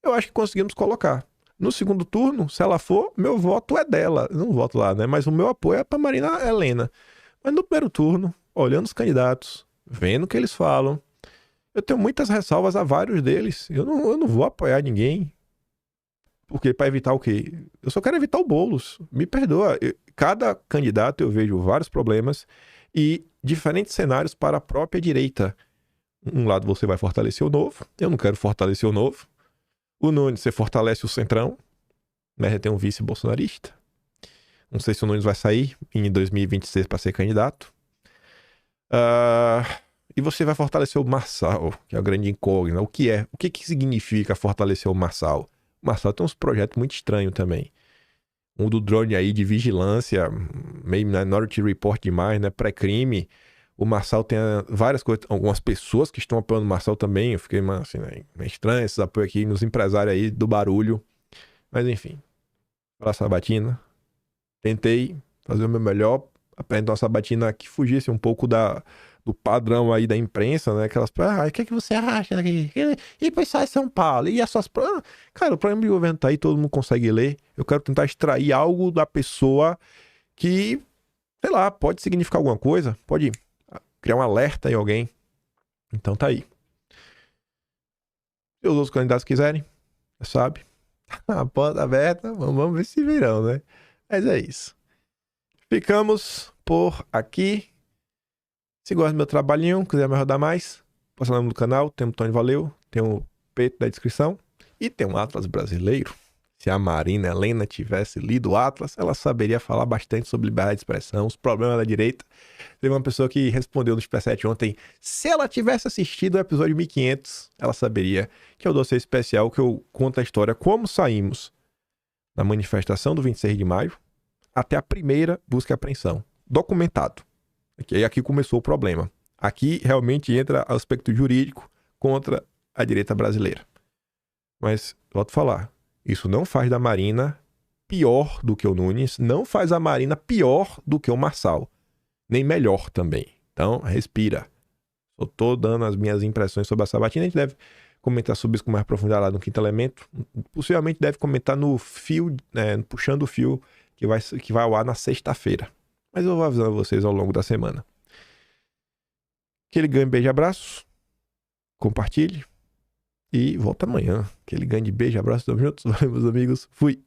Eu acho que conseguimos colocar. No segundo turno, se ela for, meu voto é dela. Eu não voto lá, né? Mas o meu apoio é pra Marina Helena. Mas no primeiro turno, olhando os candidatos, vendo o que eles falam, eu tenho muitas ressalvas a vários deles. Eu não vou apoiar ninguém. Porque para evitar o quê? Eu só quero evitar o Boulos. Me perdoa. Cada candidato eu vejo vários problemas e diferentes cenários para a própria direita. Um lado você vai fortalecer o Novo. Eu não quero fortalecer o Novo. O Nunes, você fortalece o Centrão. né? Já tem um vice bolsonarista. Não sei se o Nunes vai sair em 2026 para ser candidato. E você vai fortalecer o Marçal, que é a grande incógnita. O que é? O que significa fortalecer o Marçal? O Marçal tem uns projetos muito estranhos também. Um do drone aí de vigilância, meio Minority Report demais, né? Pré-crime. O Marçal tem várias coisas, algumas pessoas que estão apoiando o Marçal também. Eu fiquei assim, né, meio estranho esses apoios aqui nos empresários aí do barulho. Mas enfim, para a sabatina, tentei fazer o meu melhor, apresentar uma sabatina que fugisse um pouco do padrão aí da imprensa, né? Aquelas, o que você acha daqui? E depois sai São Paulo, e as suas... Cara, o programa de governo tá aí, todo mundo consegue ler. Eu quero tentar extrair algo da pessoa que, sei lá, pode significar alguma coisa, pode criar um alerta em alguém. Então tá aí. Se os outros candidatos quiserem, sabe? A porta aberta, vamos ver se virão, né? Mas é isso. Ficamos por aqui. Se gosta do meu trabalhinho, quiser me ajudar mais, passa lá no canal, tem um botão de valeu, tem um peito da descrição e tem um Atlas brasileiro. Se a Marina Helena tivesse lido o Atlas, ela saberia falar bastante sobre liberdade de expressão, os problemas da direita. Teve uma pessoa que respondeu no Super7 ontem, se ela tivesse assistido o episódio 1500, ela saberia que é o dossiê especial que eu conto a história como saímos da manifestação do 26 de maio até a primeira busca e apreensão. Documentado. E aqui começou o problema. Aqui realmente entra o aspecto jurídico contra a direita brasileira. Mas, volto a falar, isso não faz da Marina pior do que o Nunes, não faz a Marina pior do que o Marçal, nem melhor também. Então, respira. Eu tô dando as minhas impressões sobre a sabatina, a gente deve comentar sobre isso com mais profundidade lá no Quinto Elemento. Possivelmente deve comentar no fio, puxando o fio que vai ao ar na sexta-feira. Mas eu vou avisando vocês ao longo da semana. Aquele grande beijo e abraço. Compartilhe. E volta amanhã. Aquele grande beijo e abraço. Tamo juntos. Valeu, meus amigos. Fui.